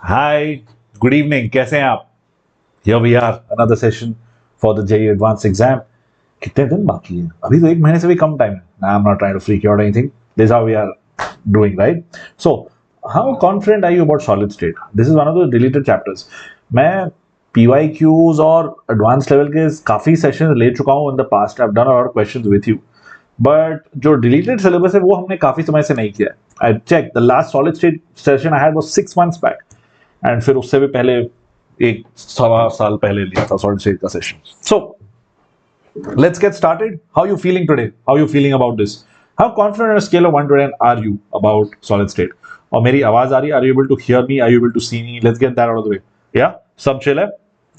Hi, good evening. कैसे हैं आप? Here we are, another session for the JEE Advanced exam. कितने दिन बाकी हैं? अभी तो एक महीने से भी कम टाइम है. I'm not trying to freak you out or anything. This is how we are doing, right? So, how confident are you about solid state? This is one of the deleted chapters. मैं PYQs और advanced level के काफी sessions ले चुका हूँ in the past. I've done a lot of questions with you. But जो deleted syllabus है वो हमने काफी समय से नहीं किया है. I check the last solid state session I had was 6 months back and फिर उससे भी पहले एक सवा साल पहले लिया था सॉलिड स्टेट का session. So let's get started. How you feeling today? How you feeling about this? How confident on a scale of 1 to 10 are you about solid state? और मेरी आवाज आ रही है? Are you able to hear me? Are you able to see me? Let's get that out of the way. या सब chill है?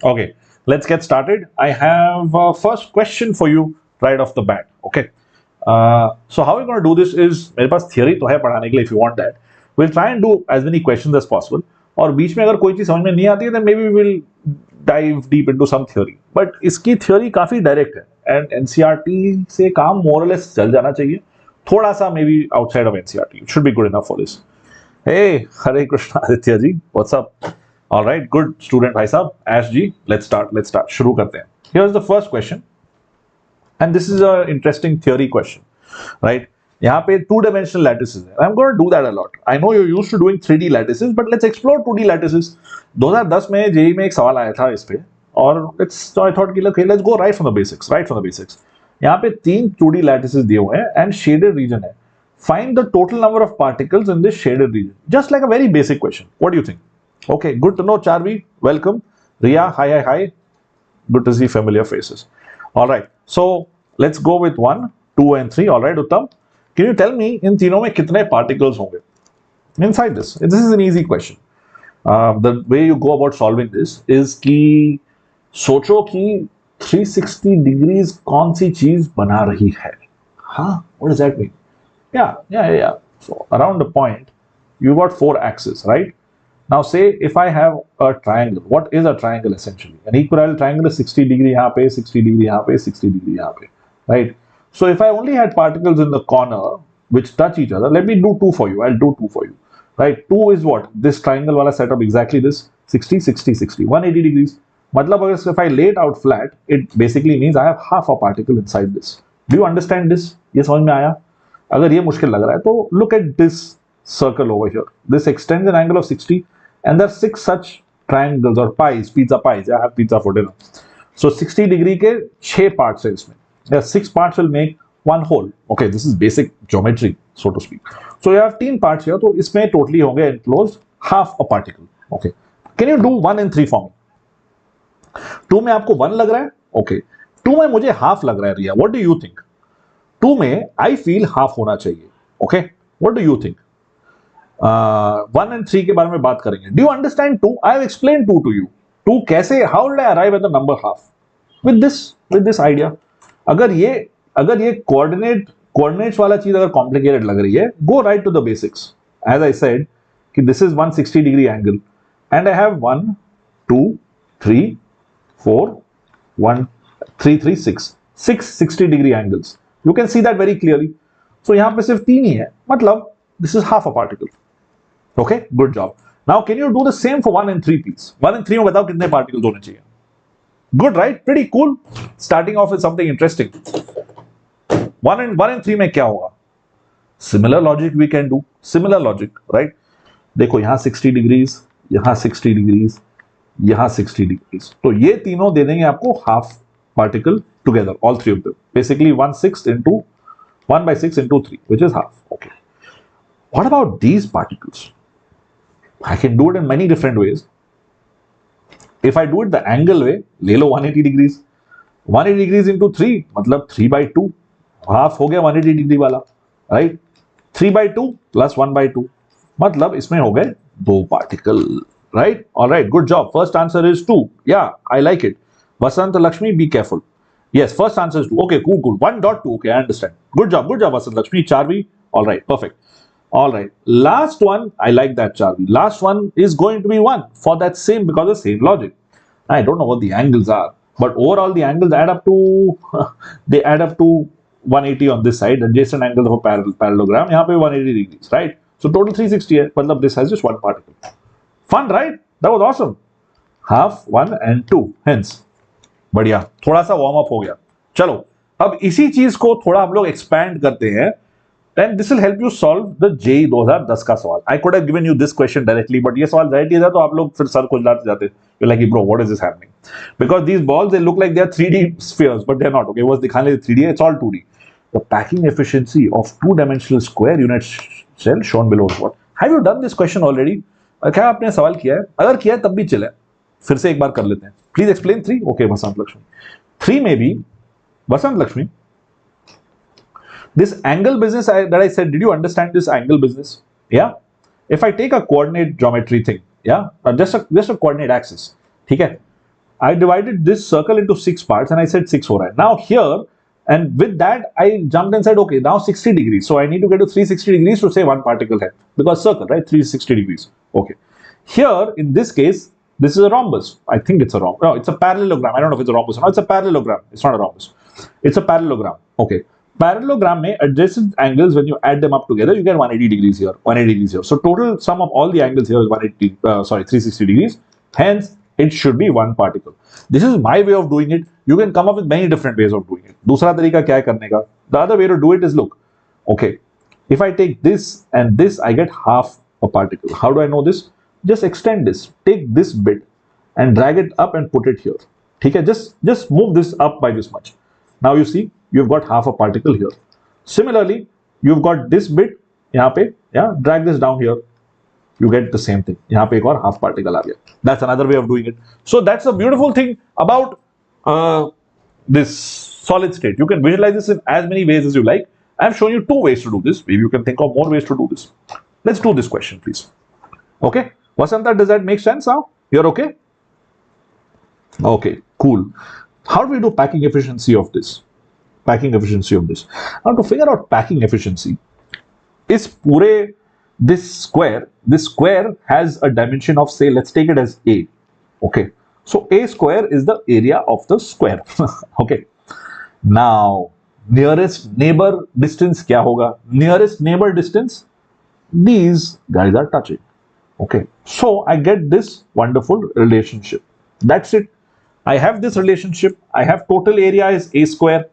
Okay, let's get started. I have first question for you right of the bat. Okay, so how we're going to do this is मेरे पास theory तो है पढ़ाने के लिए. if you want that we'll try and do as many questions as possible. और बीच में अगर कोई चीज समझ में नहीं आती है then maybe we will dive deep into some theory. but इसकी theory काफी direct है and NCERT से काम more or less चल जाना चाहिए. थोड़ा सा maybe outside of NCERT it should be good enough for this. hey Hare Krishna Aditya ji, what's up? all right, good student भाई साहब. Ash ji, let's start शुरू करते हैं. here's the first question. And this is an interesting theory question, right? यहाँ पे 2-dimensional lattices है. I'm going to do that a lot. I know you're used to doing 3D lattices, but let's explore 2D lattices. 2010 में JEE में एक सवाल आया था इस पे और so I thought कि let's go right from the basics. यहाँ पे 3 2D lattices दिए हुए हैं and shaded region है. Find the total number of particles in this shaded region. Just like a very basic question. What do you think? Okay, good to know. Charvi, welcome. Riya, hi. Good to see familiar faces. All right, so let's go with 1, 2 and 3. All right, Uttam, can you tell me इन तीनों में कितने particles होंगे inside this? This is an easy question. The way you go about solving this is कि सोचो कि 360 degrees कौन सी चीज बना रही है. हाँ, what does that mean? Yeah. So around the point, you got 4 axes, right? Now say if I have a triangle, what is a triangle essentially? An equilateral triangle is 60 degree यहाँ पे, 60 degree यहाँ पे, 60 degree यहाँ पे, right? So if I only had particles in the corner which touch each other, let me do 2 for you. I'll do 2 for you, right? 2 is what? This triangle वाला setup exactly this 60, 60, 60, 180 degrees. मतलब अगर if I lay it out flat, it basically means I have half a particle inside this. Do you understand this? ये समझ में आया? अगर ये मुश्किल लग रहा है तो look at this circle over here. This extends an angle of 60. And there are 6 such triangles or pies, pizza pies. I have pizza for dinner. So 60 degree के 6 parts है इसमें. There are 6 parts will make one whole. Okay, this is basic geometry, so to speak. So you have 10 parts here. तो इसमें totally होंगे enclosed half a particle. Okay. Can you do 1 and 3 for me? 2 में आपको 1 लग रहा है? Okay. 2 में मुझे half लग रहा है रिया. What do you think? 2 में I feel half होना चाहिए. Okay. What do you think? 1 and 3 के बारे में बात करेंगे. Do you understand 2? I have explained 2 to you. 2 कैसे? How did I arrive at the number half? With this idea. अगर ये coordinates वाला चीज अगर complicated लग रही है, go right to the basics. As I said, कि this is 160 degree angle, and I have 1, 2, 3, 4, 1, 3, 3, 6. 6 60 degree angles. You can see that very clearly. So यहाँ पे सिर्फ 3 ही है. मतलब this is half a particle. Okay, good job. Now can you do the same for 1 and 3 please? 1 and 3 में बताओ कितने particles होने चाहिए? Good, right? Pretty cool. Starting off with something interesting. 1 and 3 में क्या होगा? Similar logic we can do. Similar logic, right? देखो यहाँ 60 degrees, यहाँ 60 degrees, यहाँ 60 degrees. तो ये तीनों दे देंगे आपको half particle together, all 3 of them. Basically 1/6 into 1/6 into 3, which is half. Okay. What about these particles? I can do it in many different ways. If I do it the angle way, ले लो 180 degrees. 180 degrees into 3, मतलब 3/2. Half हो गया 180 degree वाला, right? 3/2 plus 1/2. मतलब इसमें हो गए 2 particle, right? All right, good job. First answer is 2. Yeah, I like it. Vasant Lakshmi, be careful. Yes, first answer is 2. Okay, cool. 1.2. Okay, I understand. Good job, Vasant Lakshmi. Charvi, all right, perfect. All right, last one, I like that, Charvi. Last one is going to be 1 for that same, because of same logic. I don't know what the angles are, but overall the angles add up to they add up to 180 on this side. Adjacent angles of a parallelogram यहाँ पे 180 degrees, right? So total 360 है. मतलब this has just 1 particle. Fun, right? That was awesome. Half, 1 and 2. Hence, बढ़िया, थोड़ा सा warm up हो गया. चलो, अब इसी चीज को थोड़ा हम लोग एक्सपैंड करते हैं. And this will help you solve the JEE 2010 का सवाल. I could have given you this question directly, but ये सवाल डायरेक्टली था तो आप लोग फिर सर को लाते जाते. You're like, bro, what is this happening? Because these balls, they look like they are 3D spheres, but they're not. Okay, बस दिखाने 3D, it's all 2D. The packing efficiency of two-dimensional square unit cell shown below is what? Have you done this question already? क्या आपने सवाल किया है? अगर किया है तब भी चले. फिर से एक बार कर लेते हैं. Please explain 3. Okay, Vasant Lakshmi. 3 में भी Vasant Lakshmi. This angle business that I said, did you understand this angle business? Yeah. If I take a coordinate geometry thing, yeah, just a coordinate axis, okay. I divided this circle into 6 parts and I said 6 हो रहा है. Now here, and with that I jumped and said, okay, now 60 degrees. So I need to get to 360 degrees to say one particle head because circle, right? 360 degrees. Okay. Here in this case, this is a rhombus. I think it's a rhombus. No, it's a parallelogram. I don't know if it's a rhombus or not. It's a parallelogram. It's not a rhombus. It's a parallelogram. Okay. Parallelogram में adjacent angles, when you add them up together, you get 180 degrees here, 180 degrees here. So total sum of all the angles here is 360 degrees. Hence, it should be one particle. This is my way of doing it. You can come up with many different ways of doing it. दूसरा तरीका क्या है करने का? The other way to do it is, look, okay, if I take this and this, I get half a particle. How do I know this? Just extend this. Take this bit and drag it up and put it here. ठीक है? Just move this up by this much. Now you see, you've got half a particle here. Similarly, you've got this bit यहाँ पे, yeah, drag this down here. You get the same thing. यहाँ पे एक और half particle आ गया. That's another way of doing it. So that's a beautiful thing about this solid state. You can visualize this in as many ways as you like. I've shown you 2 ways to do this. Maybe you can think of more ways to do this. Let's do this question, please. Okay, Vasanta, does that make sense now? You're okay? Okay, cool. How do we do packing efficiency of this? Packing efficiency of this. Now to figure out packing efficiency, is pure this square has a dimension of, say, let's take it as A. Okay. So A square is the area of the square. Okay. Now nearest neighbor distance क्या होगा? Nearest neighbor distance, these guys are touching. Okay. So I get this wonderful relationship. That's it. I have this relationship. I have total area is A square.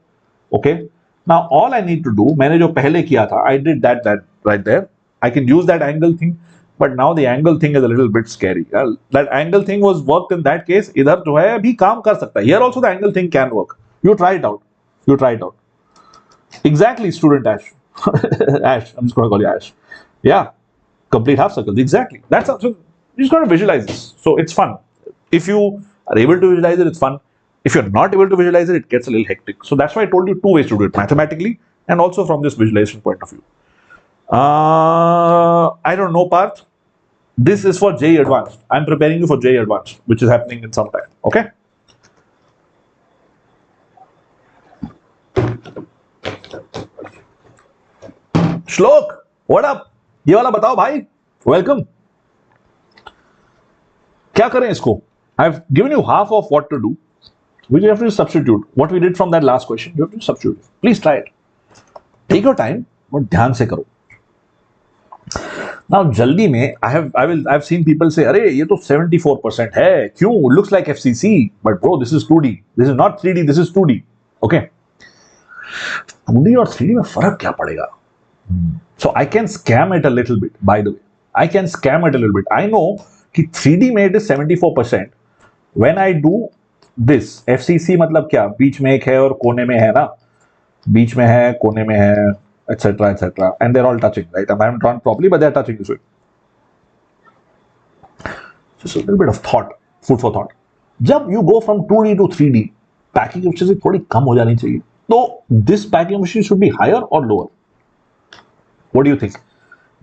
Okay. Now all I need to do, मैंने जो पहले किया था, I did that right there. I can use that angle thing, but now the angle thing is a little bit scary. That angle thing was worked in that case. इधर जो है अभी काम कर सकता है. Here also the angle thing can work. You try it out. You try it out. Exactly, student Ash. Ash. I'm just going to call you Ash. Yeah. Complete half circles. Exactly. That's so you just got to visualize this. So it's fun. If you are able to visualize it, it's fun. If you're not able to visualize it, it gets a little hectic. So that's why I told you 2 ways to do it, mathematically and also from this visualization point of view. I don't know, Parth. This is for JEE Advanced. I'm preparing you for JEE Advanced, which is happening in some time. Okay? Shlok, what up? ये वाला बताओ भाई. Welcome. क्या करें इसको? I've given you half of what to do. Which you have to substitute. What we did from that last question, you have to substitute. Please try it. Take your time, but ध्यान से करो. Now जल्दी में I've seen people say, अरे ये तो 74% है. क्यों? Looks like FCC, but bro, this is 2D. This is not 3D. This is 2D. Okay. 2D और 3D में फर्क क्या पड़ेगा? So I can scam it a little bit. By the way, I can scam it a little bit. I know कि 3D में it is 74%. When I do this, FCC मतलब क्या? बीच में एक है और कोने में है ना? बीच में है, कोने में है, etc., etc. And they're all touching, right? I haven't drawn properly, but they're touching this way. Just a little bit of thought, food for thought. जब you go from 2D to 3D, packing efficiency थोड़ी कम हो जानी चाहिए. So this packing efficiency should be higher or lower? What do you think?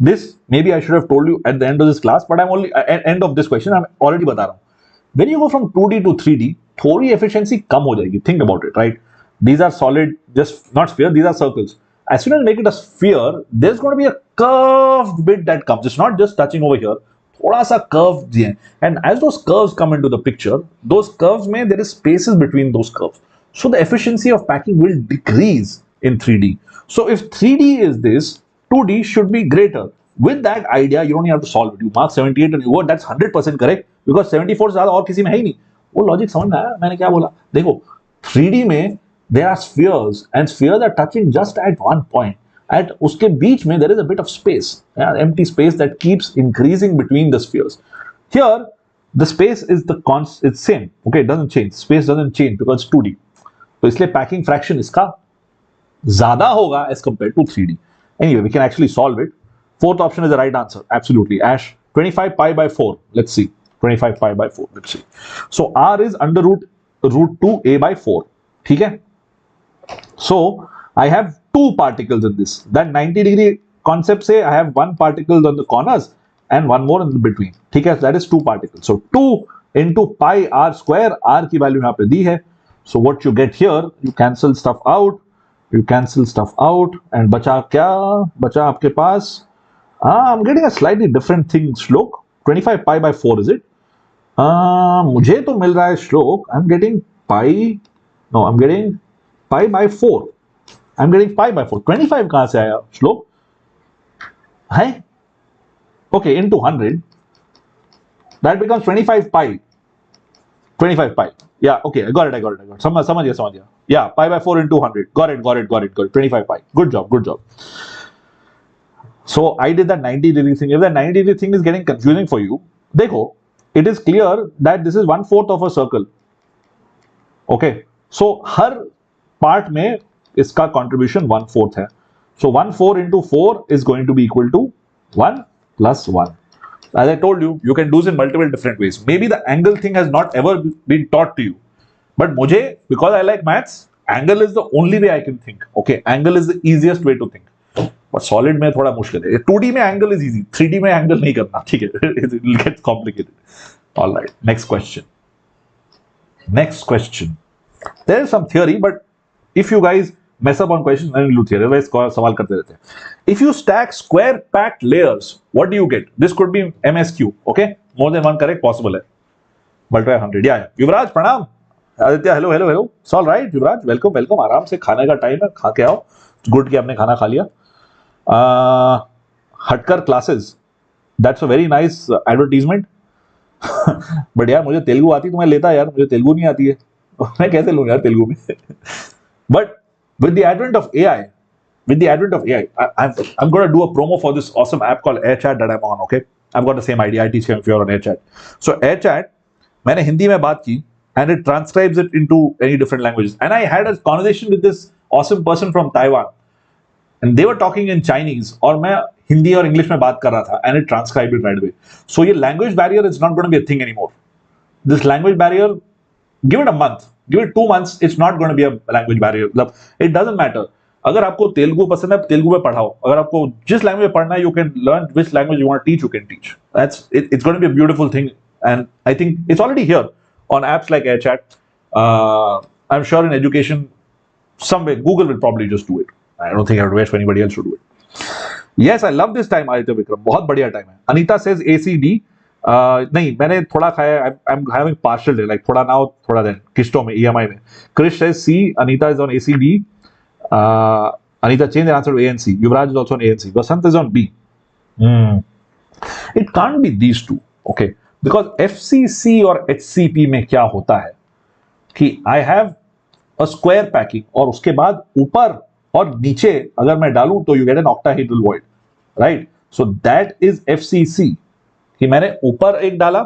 This maybe I should have told you at the end of this class, but I'm only at end of this question. I'm already बता रहा हूँ. When you go from 2D to 3D, थोड़ी efficiency कम हो जाएगी. Think about it, right? These are solid, just not sphere. These are circles. As soon as you make it a sphere, there's going to be a curved bit that comes. It's not just touching over here. थोड़ा सा curved है. And as those curves come into the picture, those curves में there is spaces between those curves. So the efficiency of packing will decrease in 3D. So if 3D is this, 2D should be greater. with that idea you don't even have to solve it. You mark 78 and you go, that's 100% correct because 74 से ज्यादा और किसी में है ही नहीं. वो logic समझ में आया मैंने क्या बोला? देखो 3D में there are spheres and spheres are touching just at one point. At उसके बीच में there is a bit of space, empty space that keeps increasing between the spheres. Here the space is it's same, okay, it doesn't change. Space doesn't change because it's 2D. तो इसलिए packing fraction इसका ज़्यादा होगा as compared to 3D. Anyway, we can actually solve it. Fourth option is the right answer. Absolutely. Ash, 25 pi by 4. Let's see. 25 pi by 4. Let's see. So R is under root 2a by 4. ठीक है? So I have two particles in this. That 90-degree concept say I have one particle on the corners and one more in the between. ठीक है? That is two particles. So 2 into pi r square. R की value यहाँ पे दी है. So what you get here, you cancel stuff out. You cancel stuff out and बचा क्या? बचा आपके पास? I'm getting a slightly different thing, Shlok. 25 pi by 4 is it? मुझे तो मिल रहा है Shlok. I'm getting pi. No, I'm getting pi by 4. I'm getting pi by 4. 25 कहाँ से आया Shlok? है? Okay, into 100. That becomes 25 pi. 25 pi. Yeah, okay, I got it. समझ गया. Yeah, pi by 4 into 100. Got it. 25 pi. Good job. So I did that 90-degree thing. If that 90-degree thing is getting confusing for you, देखो, it is clear that this is 1/4 of a circle. Okay, so her part में इसका contribution 1/4 है. So 1/4 into 4 is going to be equal to 1 plus 1. As I told you, you can do this in multiple different ways. Maybe the angle thing has not ever been taught to you. But मुझे, because I like maths, angle is the only way I can think. Okay, angle is the easiest way to think. But solid में थोड़ा मुश्किल है. 2D में angle is easy. 3D में angle नहीं करना. ठीक है? It will get complicated. All right. Next question. There is some theory, but if you guys mess up on questions, then you theory. Otherwise, सवाल करते रहते हैं. If you stack square packed layers, what do you get? This could be MSQ. Okay, more than one correct possible है. Multiply 100. Yeah. युवराज प्रणाम. Aditya hello. It's all right. Yuvraj welcome. आराम से खाने का टाइम है. खा के आओ. गुड कि आपने खाना खा लिया. हटकर classes. That's a very nice advertisement. But यार मुझे तेलुगु आती तो मैं लेता यार. मुझे तेलुगु नहीं आती है. मैं कैसे लूँ यार तेलुगु में? But with the advent of AI, I'm going to do a promo for this awesome app called AirChat that I'm on. Okay, I've got the same idea. I teach you if you're on AirChat. So AirChat, मैंने हिंदी में बात की, and it transcribes it into any different languages. And I had a conversation with this awesome person from Taiwan, and they were talking in Chinese, और मैं हिंदी और English में बात कर रहा था, and it transcribed it right away. So ये language barrier is not going to be a thing anymore. This language barrier, give it a month, give it 2 months, it's not going to be a language barrier. It doesn't matter. अगर आपको तेलुगु पसंद है तेलुगु में पढ़ाओ. अगर आपको जिस language में पढ़ना है, you can learn which language you want to teach, you can teach. It's going to be a beautiful thing, and I think it's already here on apps like AirChat. I'm sure in education, somewhere Google will probably just do it. I don't think I would wait for anybody else to do it. Yes, I love this time, Aditya Vikram. बहुत बढ़िया time है. Anita says ACD. नहीं, मैंने थोड़ा खाया. I'm having partial day, like थोड़ा now, थोड़ा then. किस्तों में, EMI में. Krish says C. Anita is on ACD. Anita, change the answer to A and C. Yuvraj is also on A and C. Vasant is on B. It can't be these two. Okay, because FCC और HCP में क्या होता है कि I have a square packing और उसके बाद ऊपर और नीचे अगर मैं डालूं तो you get an octahedral void, right? So that is FCC कि मैंने ऊपर एक डाला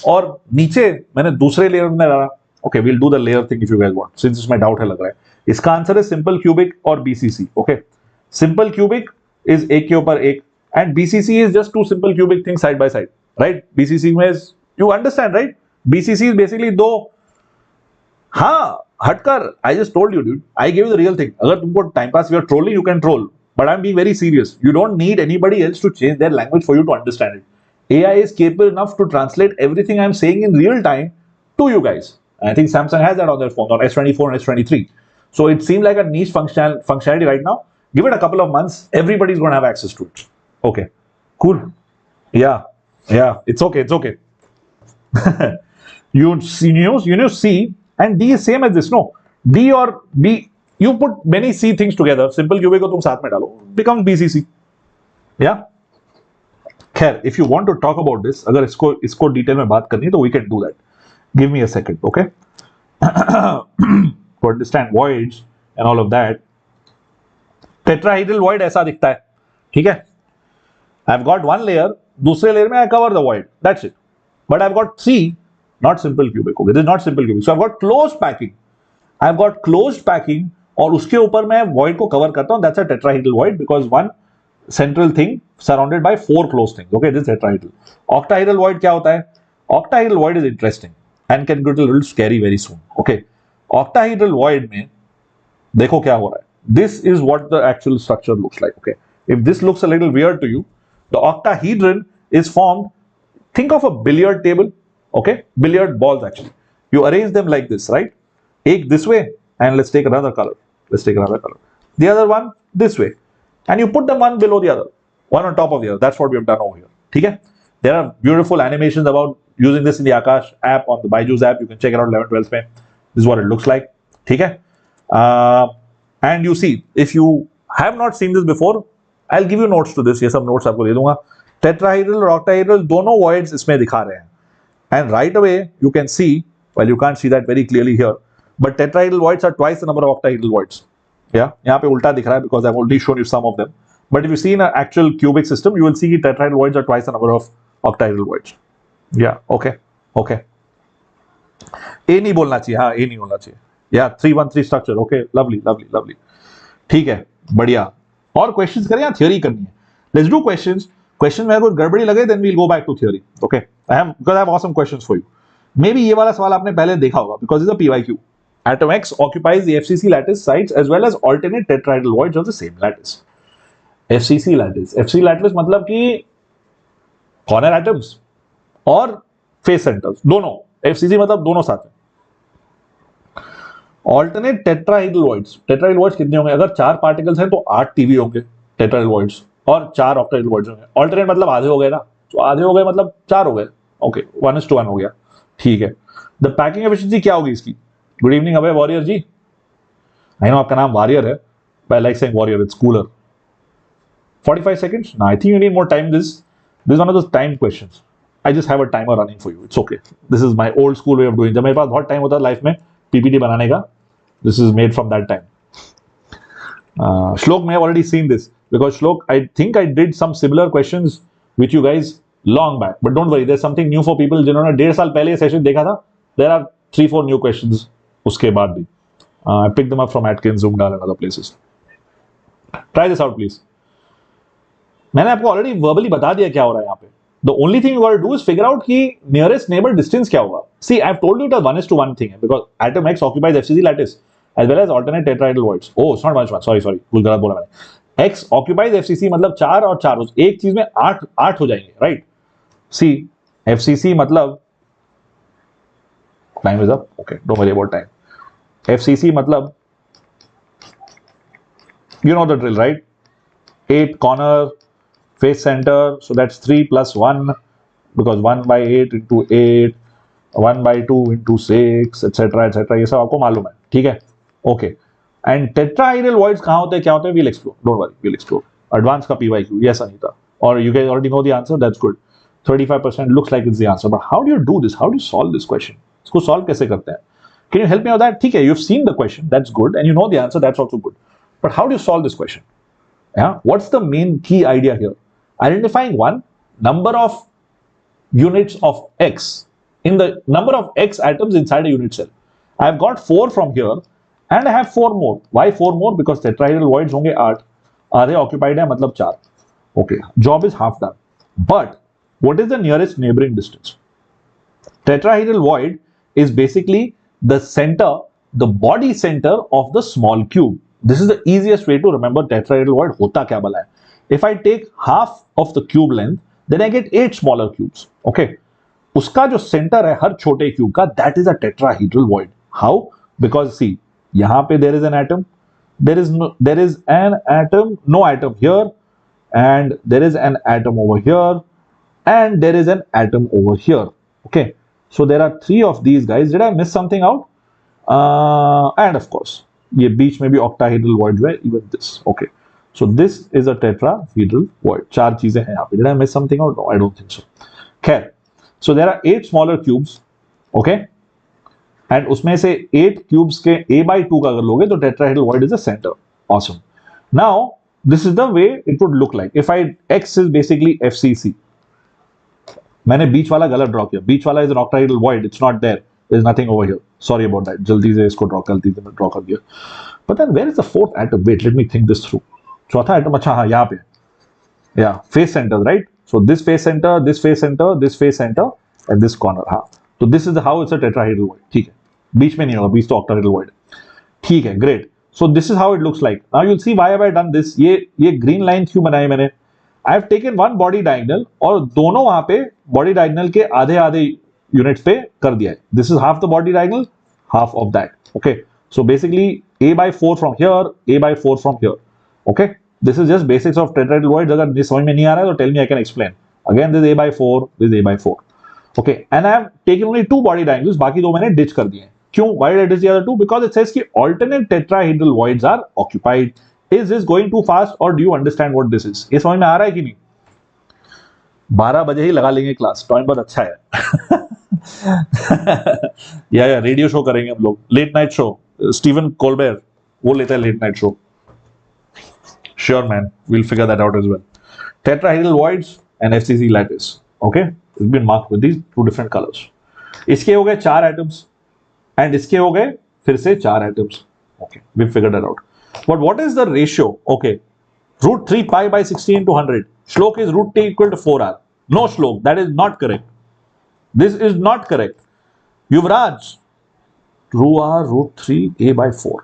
और नीचे मैंने दूसरे लेयर में डाला. Okay, we'll do the layer thing if you guys want, since इसमें डाउट है लग रहा है. इसका आंसर है सिंपल क्यूबिक और BCC. Okay, simple cubic is एक के ऊपर एक and BCC is just two simple cubic things side by side, right? BCC में you understand, right? BCC is basically दो. हाँ, हटकर, I just told you, dude. I gave you the real thing. अगर तुमको time pass, you're trolling, you can troll. But I'm being very serious. You don't need anybody else to change their language for you to understand it. AI is capable enough to translate everything I'm saying in real time to you guys. And I think Samsung has that on their phone, on S24 and S23. So it seemed like a niche functionality right now. Give it a couple of months, everybody's going to have access to it. Okay, cool. Yeah, it's okay. you know C and D is same as this. No, D or B, you put many C things together. Simple cubic को तुम साथ में डालो, becomes BCC. Yeah, खैर, if you want to talk about this, अगर इसको detail में बात करनी है तो we can do that. Give me a second, okay? To understand voids and all of that. Tetrahedral void ऐसा दिखता है, ठीक है? I've got one layer, दूसरे layer में I cover the void. That's it. But I've got three, not simple cubic. Okay, this is not simple cubic. So I've got closed packing. I've got closed packing, और उसके ऊपर मैं void को cover करता हूँ. That's a tetrahedral void because one central thing surrounded by four closed things. Okay, this is tetrahedral. Octahedral void क्या होता है? Octahedral void is interesting and can get a little scary very soon. Okay, octahedral void में देखो क्या हो रहा है. This is what the actual structure looks like. Okay, if this looks a little weird to you, the octahedron is formed. Think of a billiard table. Okay, billiard balls actually. You arrange them like this, right? Ek this way, and let's take another color. Let's take another color. The other one this way, and you put them one below the other, one on top of the other. That's what we have done over here. Okay? There are beautiful animations about using this in the Aakash app, on the Byju's app. You can check it out 11th, 12th में. This is what it looks like. Okay? And you see, if you have not seen this before, I'll give you notes to this. ये सब notes आपको दे दूंगा. Tetrahedral और octahedral दोनों voids इसमें दिखा रहे हैं. And right away you can see, well you can't see that very clearly here, but tetrahedral voids are twice the number of octahedral voids. Yeah, यहाँ पे उल्टा दिख रहा है because I've already shown you some of them. But if you see in an actual cubic system, you will see tetrahedral voids are twice the number of octahedral voids. Yeah, okay, okay. A नहीं बोलना चाहिए, हाँ A नहीं बोलना चाहिए. Yeah, 313 structure. Okay, lovely, lovely, lovely. ठीक है, बढ़िया. और questions करें या theory करनी है? Let's do questions. Question में अगर गड़बड़ी लगे then we'll go back to theory. Okay, because I have awesome questions for you. Maybe ये वाला सवाल आपने पहले देखा होगा because it's a PYQ. Atom X occupies the FCC lattice sites as well as alternate tetrahedral voids of the same lattice. FCC lattice. FCC lattice मतलब कि corner atoms और face centers दोनों. FCC मतलब दोनों साथ में. Alternate tetrahedral voids. Tetrahedral voids कितने होंगे? अगर 4 particles हैं तो 8 TV होंगे tetrahedral voids. और 4 octahedral voids होंगे. Alternate मतलब आधे हो गए ना, तो आधे हो गए मतलब 4 हो गए. ओके, 1:1 हो गया. ठीक है. द पैकिंग एफिशिएंसी क्या होगी इसकी? गुड इवनिंग अबे वॉरियर जी. आई नो आपका नाम वॉरियर है, but I like saying warrior, it's cooler. 45 seconds? No, I think you need more time. This is one of those time questions. I just have a timer running for you. It's okay. This is my old school way of doing. जब मेरे पास बहुत time होता है life में PPT बनाने का, this is made from that time. Shlok may have already seen this because Shlok, I think I did some similar questions with you guys long back. But don't worry, there's something new for people जिन्होंने 1.5 साल पहले ये session देखा था. There are 3-4 new questions उसके बाद भी. I picked them up from Atkins, Zoomdal and other places. Try this out, please. मैंने आपको ऑलरेडी वर्बली बता दिया क्या हो रहा है यहाँ पे. The only thing you got to do is figure out कि nearest neighbor distance क्या होगा. See, I've told you it a 1:1 thing because atom X occupies FCC lattice as well as alternate tetrahedral voids. Oh, it's not 1:1. Sorry, कुछ गलत बोला मैंने. X occupies FCC मतलब 4 और 4 एक चीज में 8 हो जाएंगे, right? See, FCC मतलब time is up. Okay, don't worry about time. FCC मतलब you know the drill, right? 8 corner, face center, so that's 3 plus 1 because 1/8 into 8, 1/2 into 6, etc. ये सब आपको मालूम है, ठीक है? Okay. And tetrahedral voids कहाँ होते हैं, क्या होते हैं? We'll explore. Don't worry, we'll explore. Advanced का PYQ. Yes, Anita. Or you guys already know the answer. That's good. 35% looks like it's the answer. But how do you do this? How do you solve this question? इसको solve कैसे करते हैं? Can you help me with that? ठीक है, you've seen the question. That's good. And you know the answer. That's also good. But how do you solve this question? Yeah. What's the main key idea here? Identifying one number of units of X in the number of X atoms inside a unit cell. I've got 4 from here and I have 4 more. Why 4 more? Because tetrahedral voids होंगे 8. आधे occupied है मतलब 4. Okay, job is half done. But what is the nearest neighboring distance? Tetrahedral void is basically the center, the body center of the small cube. This is the easiest way to remember tetrahedral void होता क्या बला है. If I take half of the cube length, then I get 8 smaller cubes. Okay. उसका जो center है हर छोटे cube का, that is a tetrahedral void. How? Because see, यहाँ पे there is an atom, there is an atom, no atom here, and there is an atom over here, and there is an atom over here. Okay. So there are 3 of these guys. Did I miss something out? And of course, ये बीच में भी octahedral void है, even this. Okay. So this is a tetrahedral void. चार चीजें हैं यहाँ पे. Did I miss something out? No, I don't think so. खैर, so there are 8 smaller cubes, okay? And उसमें से 8 cubes के a/2 का अगर लोगे तो tetrahedral void is the center. Awesome. Now this is the way it would look like. If X is basically FCC. मैंने बीच वाला गलत ड्रॉ किया. बीच वाला is an octahedral void. It's not there. There's nothing over here. Sorry about that. जल्दी से इसको गलती से मैं ड्रॉ कर दिया. But then where is the fourth atom? Wait, let me think this through. चौथा atom, अच्छा हाँ यहाँ पे. Yeah, face center, right? So this face center, this face center, this face center, and this corner. हाँ. So this is how it's a tetrahedral void. ठीक है. बीच में नहीं होगा. बीच तो octahedral void. ठीक है, great. So this is how it looks like. Now you'll see why have I done this. ये green line क्यों बनाई मैंने? I have taken one body diagonal और दोनों वहां पे body diagonal के आधे units पे कर दिया है. This is half the body diagonal, half of that. Okay. So basically a/4 from here, a/4 from here. Okay. This is just basics of tetrahedral voids. अगर ये समझ में नहीं आ रहा है तो tell me, I can explain. Again, this is a/4, this is a/4. Okay. And I have taken only 2 body diagonals. बाकी दो मैंने ditch कर दिए. क्यों? Why did I ditch the other 2? Because it says कि alternate tetrahedral voids are occupied. Is this going too fast or do you understand what this is? ये समझ में आ रहा है कि नहीं? 12 बजे ही लगा लेंगे क्लास. टाइम बहुत अच्छा है. या रेडियो शो करेंगे हम लोग. Late night show. Steven Colbert वो लेता है late night show. Sure man, we'll figure that out as well. Tetrahedral voids and FCC lattice. Okay, it's been marked with these 2 different colors. इसके हो गए 4 atoms and इसके हो गए फिर से 4 atoms. Okay, we've figured that out. But what is the ratio? Okay, root 3 pi by 60 into 100. Shlok is root t equal to 4r. No Shlok, that is not correct. This is not correct. Yuvraj, r root 3 a/4.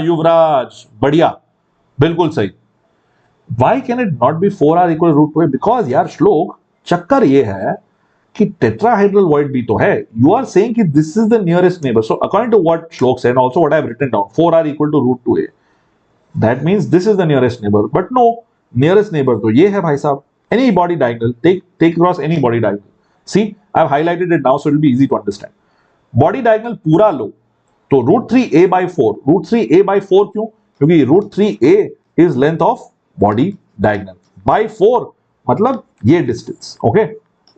Yuvraj, बढ़िया. बिल्कुल सही. Why can it not be 4r equal to root 2a? Because यार श्लोक चक्कर ये है कि tetrahedral void भी तो है. You are saying कि this is the nearest neighbor. So according to what Shlok said and also what I have written down, 4r equal to root 2a. That means this is the nearest neighbor. But no, nearest neighbor तो ये है भाई साहब. Any body diagonal, take across any body diagonal. See, I have highlighted it now so it will be easy to understand. Body diagonal पूरा लो तो root 3a/4. root 3a/4 क्यों? क्योंकि root 3a is length of body diagonal by 4 मतलब ये distance. Okay,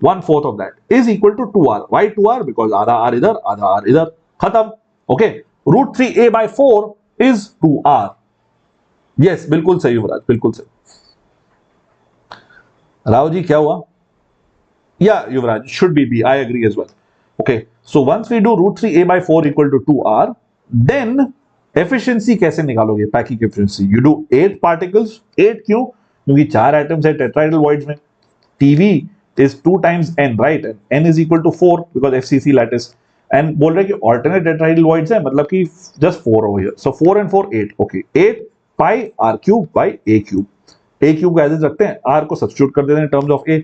1/4 of that is equal to 2r. Why 2r? Because आधा r इधर आधा r इधर. खत्म. Okay, root 3a/4 is 2r. Yes, बिल्कुल सही युवराज, बिल्कुल सही. राव जी क्या हुआ? Yeah, Yuvraj, should be B. I agree as well. Okay, so once we do root 3a/4 equal to 2r, then efficiency कैसे निकालोगे? Packing efficiency. You do 8 particles. 8 क्यों? क्योंकि 4 atoms है tetrahedral voids में. TV is 2 times n, right? And n is equal to 4 because FCC lattice. And बोल रहे कि alternate tetrahedral voids है, मतलब कि just 4 over here. So 4 and 4, 8. Okay, 8 pi r cube by a cube. A cube को ऐसे रखते हैं, r को substitute कर देते हैं in terms of a.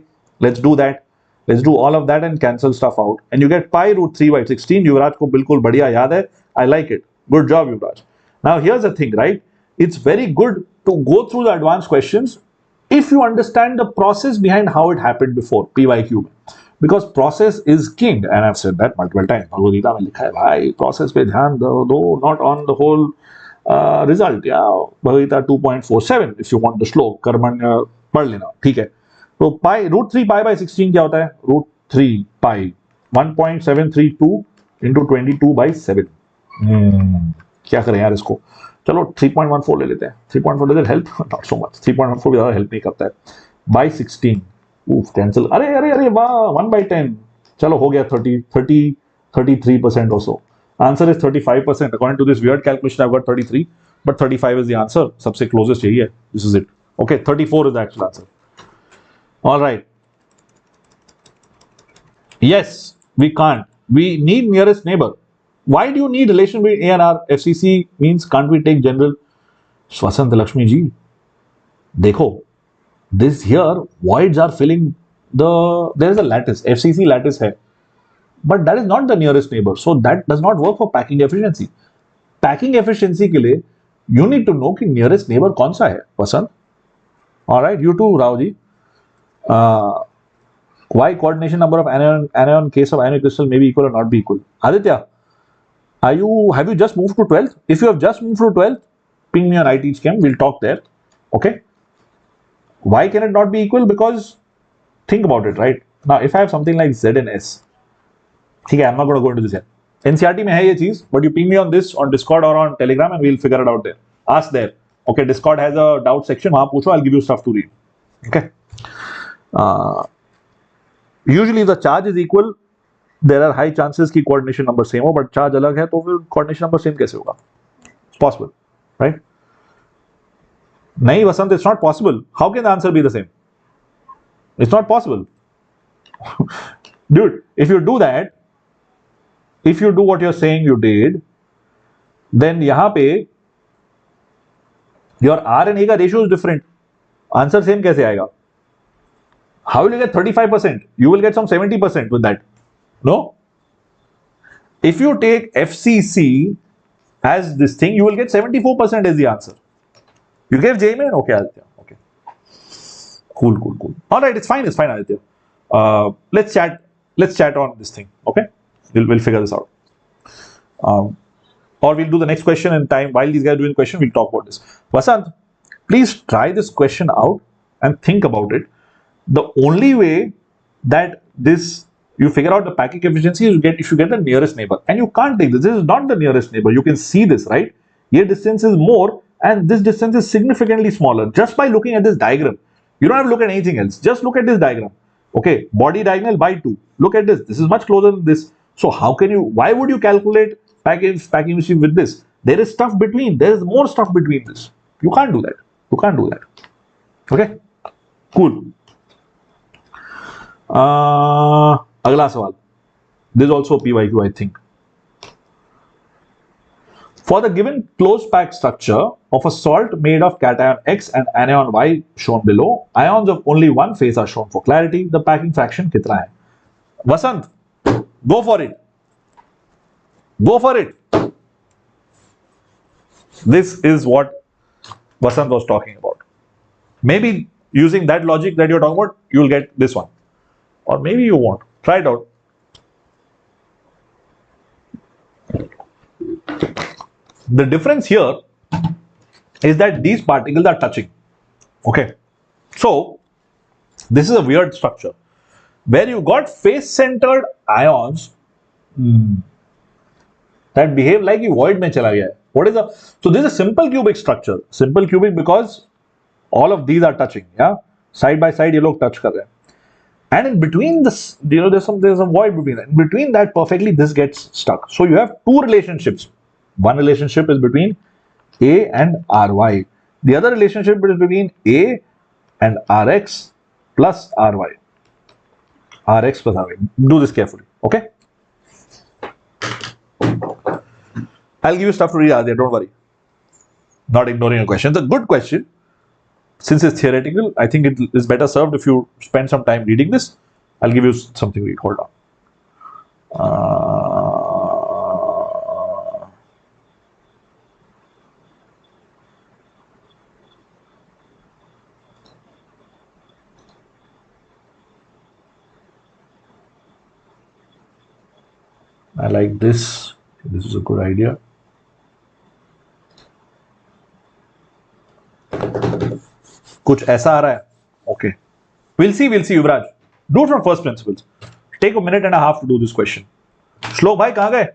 Let's do that. Let's do all of that and cancel stuff out. And you get pi root 3 by 16. युवराज को बिल्कुल बढ़िया याद है. I like it. Good job, Yuvraj. Now here's the thing, right? It's very good to go through the advanced questions if you understand the process behind how it happened before, PYQ. Because process is king. And I've said that multiple times. Bhagavad Gita में लिखा है भाई process पे ध्यान दो, not on the whole result. Yeah, Bhagavad Gita 2.47 if you want the श्लोक कर्मण्य पढ़ लेना. ठीक है. तो पाई रूट 3 पाई बाई 16 क्या होता है? Root 3 pi 1.732 into 22 by 7. क्या करें यार इसको? चलो 3.14 ले लेते हैं. 3.4 doesn't help, not so much. 3.14 भी ज्यादा हेल्प नहीं करता है. By 16 cancel. अरे वाह, 1/10. चलो हो गया 33% or so. Answer is 35%. According to this weird calculation, I've got 33, but 35 is the answer. सबसे closest यही है. This is it. Okay, 34 is the actual answer. All right. Yes, we can't. We need nearest neighbor. Why do you need relation between A and R? FCC means can't we take general? Swasant Lakshmi ji, देखो, this here voids are filling the. There is a lattice. FCC lattice है, but that is not the nearest neighbor. So that does not work for packing efficiency. Packing efficiency के लिए you need to know कि nearest neighbor कौन सा है. वसंत. All right, you too, Rao ji. Why coordination number of anion case of ionic crystal may be equal or not be equal? Aditya, have you just moved to 12th? If you have just moved to 12th, ping me on IT Chem. We'll talk there. Okay, why can it not be equal? Because think about it, right? Now if I have something like Z and S, ठीक है, I'm not going to go into this yet. NCERT में है ये चीज, but you ping me on this on Discord or on Telegram and we'll figure it out there. Ask there. Okay, Discord has a doubt section, वहां पूछो, I'll give you stuff to read. Okay. Usually if the charge is equal, there are high chances कि coordination number same हो, but charge अलग है तो फिर coordination number same कैसे होगा? It's possible, right? नहीं वसंत, it's not possible. How can the answer be the same? It's not possible. Dude, if you do that, if you do what you're saying you did, then यहाँ पे your R and A का ratio is different. Answer same कैसे आएगा? How will you get 35%? You will get some 70% with that. No? If you take FCC as this thing, you will get 74% as the answer. You gave JEE main? Okay, Aditya. Okay. Cool. All right, it's fine, Aditya. Let's chat on this thing. Okay, we'll figure this out. Or we'll do the next question in time. While these guys are doing the question, we'll talk about this. Vasant, please try this question out and think about it. The only way that you figure out the packing efficiency is if you get the nearest neighbor, and you can't take this. This is not the nearest neighbor. You can see this, right? Here distance is more, and this distance is significantly smaller. Just by looking at this diagram, you don't have to look at anything else. Just look at this diagram. Okay, body diagonal by 2. Look at this. This is much closer than this. So how can you? Why would you calculate packing efficiency with this? There is stuff between. There is more stuff between this. You can't do that. Okay, cool. अगला सवाल. This is also PYQ, I think. For the given closed packed structure of a salt made of cation X and anion Y shown below, ions of only one phase are shown for clarity. The packing fraction कितना है? Vasant, go for it. This is what Vasant was talking about. Maybe using that logic that you're talking about, you'll get this one. Or maybe you won't. Try it out. The difference here is that these particles are touching. Okay. So, this is a weird structure where you got face-centered ions that behave like ये void में चला गया है. What is so this is a simple cubic structure. Simple cubic because all of these are touching. Yeah. Side by side ये लोग touch कर रहे हैं. And in between this, there's some void between that. In between that, perfectly, this gets stuck. So you have two relationships. One relationship is between A and Ry. The other relationship is between A and Rx plus Ry. Rx plus Ry. Do this carefully, okay? I'll give you stuff to read, Aditya, don't worry. Not ignoring a question. It's a good question. Since it's theoretical, I think it is better served if you spend some time reading this. I'll give you something to read. Hold on. I like this. This is a good idea. कुछ ऐसा आ रहा है. Okay. We'll see, Yuvraj. Do it from first principles. Take a minute and a half to do this question. श्लोक भाई कहां गए?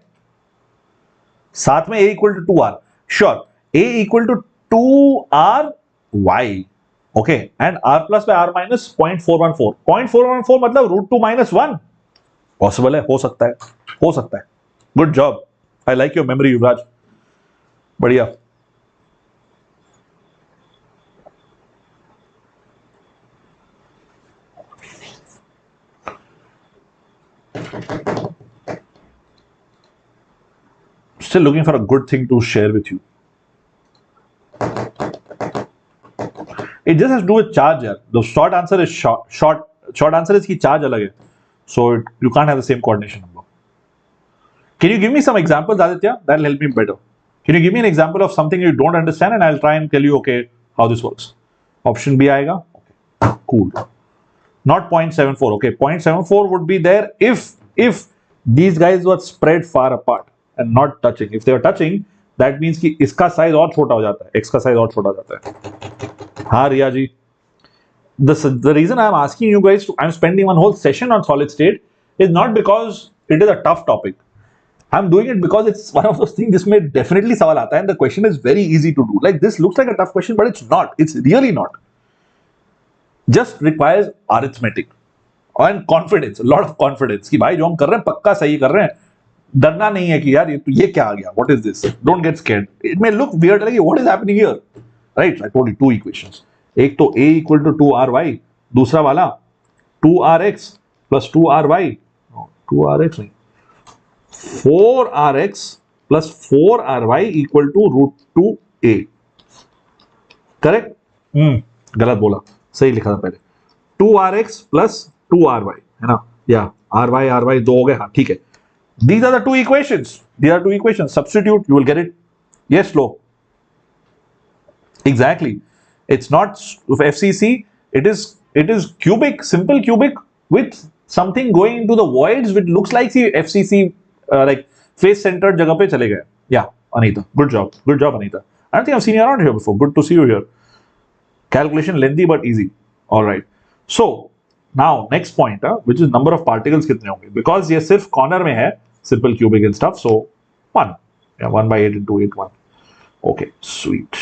साथ में A equal to 2R. Sure. A equal to 2RY. Okay. And R plus by R minus 0.414. 0.414 मतलब √2 minus 1. Possible है, हो सकता है. Good job. I like your memory, Yuvraj. बढ़िया. Still looking for a good thing to share with you. It just has to do with charge. Yeah. The short answer is short answer is कि charge अलग है. So you can't have the same coordination number. Can you give me some examples, Aditya? That'll help me better. Can you give me an example of something you don't understand and I'll try and tell you, okay, how this works. Option B आएगा. Okay. Cool. Not 0.74. Okay. 0.74 would be there if these guys were spread far apart and not touching. If they were touching, that means कि इसका size और छोटा हो जाता है. X का size और छोटा हो जाता है. हाँ रिया जी, the reason I'm asking you guys to, I'm spending one whole session on solid state is not because it is a tough topic. I'm doing it because it's one of those things जिसमें definitely सवाल आता है and the question is very easy to do. Like this looks like a tough question, but it's not. It's really not. Just requires arithmetic and confidence, a lot of confidence कि भाई जो हम कर रहे हैं पक्का सही कर रहे हैं. डरना नहीं है कि यार ये क्या आ गया, what is this? Don't get scared. It may look weird like what is happening here, right? I told you two equations. एक तो a equal to 2ry, दूसरा वाला 2rx plus 2ry, 2rx नहीं, 4rx plus 4ry equal to root 2a. Correct? गलत बोला, सही लिखा था पहले. 2rx plus 2ry है ना, या ry दो हो गए, हाँ ठीक है. These are the two equations. These are two equations. Substitute, you will get it. Yes, slow. Exactly. It's not FCC. It is cubic, simple cubic with something going into the voids which looks like FCC, like face centered जगह पे चले गए. Yeah, Anita. Good job. Good job, Anita. I don't think I've seen you around here before. Good to see you here. Calculation lengthy but easy. All right. So now next point, which is number of particles कितने होंगे? Because ये सिर्फ corner में है, simple cubic and stuff. So 1. Yeah, 1 by 8 into 8, 1. Okay, sweet.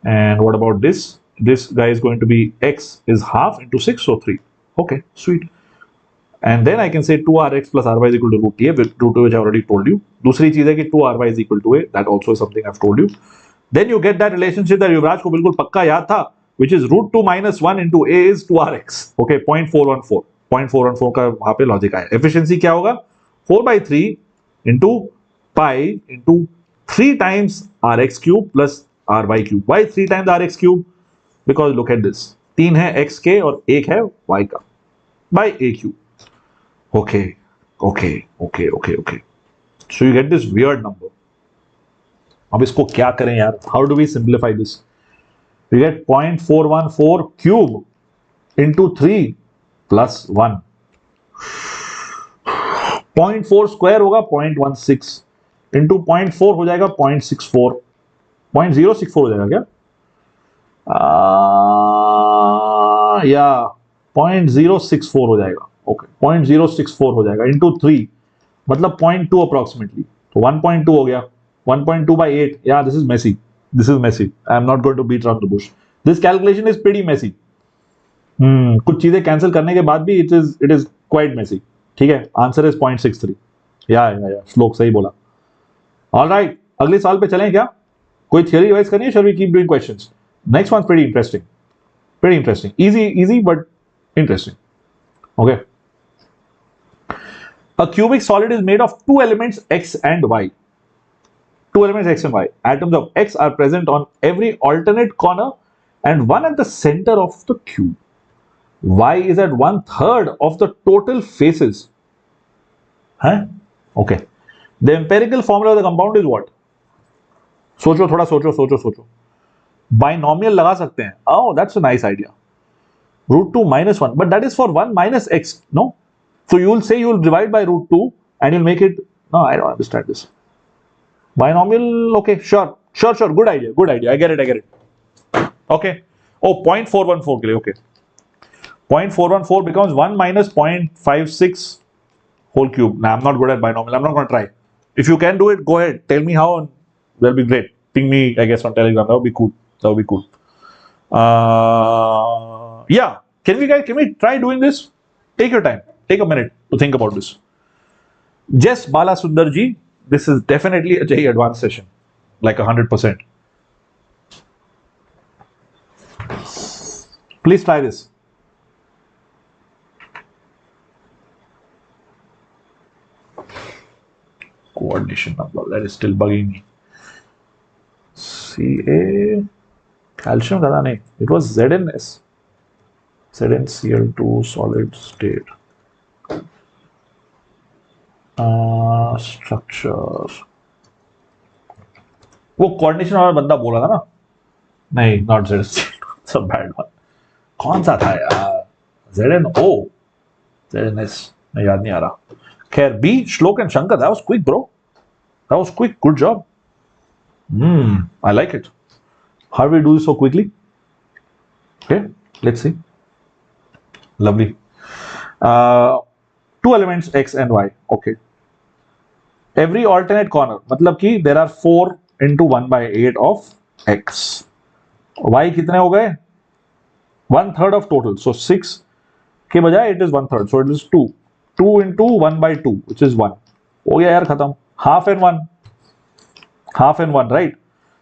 And what about this? This guy is going to be x is half into 6, so 3. Okay, sweet. And then I can say 2rx plus ry is equal to root a, with root a which I already told you. दूसरी चीज है कि 2ry is equal to a. That also is something I've told you. Then you get that relationship that युवराज को बिल्कुल पक्का याद था, which is root 2 minus 1 into a is 2rx. Okay, 0.414. 0.414 का वहां पे लॉजिक आया. Efficiency क्या होगा? 4 by 3 into pi into 3 times rx cube plus ry cube. Why 3 times rx cube? Because look at this. 3 है x के और 1 है y का by a cube. Okay. So you get this weird number. अब इसको क्या करें यार? How do we simplify this? We get 0.414 cube into 3 plus 1. 0.4 square होगा 0.16 into 0.4 हो जाएगा 0.64. 0.064 हो जाएगा क्या? या 0.064 हो जाएगा. ओके, 0.064 हो जाएगा into 3 मतलब 0.2 अप्रोक्सीमेटली. तो 1.2 हो गया. 1.2 by 8. Yeah, this is messy. I am not going to beat around the bush. This calculation is pretty messy. कुछ चीजें कैंसिल करने के बाद भी it is quite messy. ठीक है, आंसर इज 0.63. या श्लोक सही बोला. ऑलराइट, अगले साल पे चलें क्या? कोई थियरी रिवाइज करनी है? Shall we keep doing questions? Next one pretty interesting. Easy but interesting. Okay. A cubic solid is made of two elements x and y. Two elements x and y. Atoms of x are present on every alternate corner and one at the center of the cube. Y is at 1/3 of the total faces. Huh? Okay. The empirical formula of the compound is what? सोचो थोड़ा, सोचो. Binomial लगा सकते हैं. Oh, that's a nice idea. Root 2 minus 1, but that is for 1 minus x, no? So you will say you will divide by root 2 and you'll make it. No, I don't understand this. Binomial, okay, sure. Good idea. I get it. Okay. Oh, 0.414 के लिए, okay. 0.414 becomes 1 minus 0.56 whole cube. Now, I'm not good at binomial. I'm not going to try. If you can do it, go ahead. Tell me how, and that'll be great. Ping me, I guess, on Telegram. That would be cool. Yeah. Can we try doing this? Take your time. Take a minute to think about this. Jess Bala Sundar ji, this is definitely a JEE advanced session. Like 100%. Please try this. Coordination number, that is still bugging me. Ca calcium kada nahi, it was ZnS. ZnCl2 solid state. Structure. वो coordination वाला बंदा बोला था ना? नहीं, not ZnCl2. It's a bad one. कौन सा था यार? ZnO, ZnS, नहीं याद नहीं आ रहा. खैर, B, श्लोक and Shankar, that was quick, bro. That was quick. Good job. I like it. How do we do this so quickly? Okay, let's see. Lovely. Two elements x and y. Okay. Every alternate corner, मतलब कि there are 4 into 1 by 8 of x. y कितने हो गए? 1/3 of total. So 6 के बजाय it is 1/3. So it is 2. 2 into 1 by 2, which is 1. हो गया यार खत्म. Half and 1. Half and 1, right?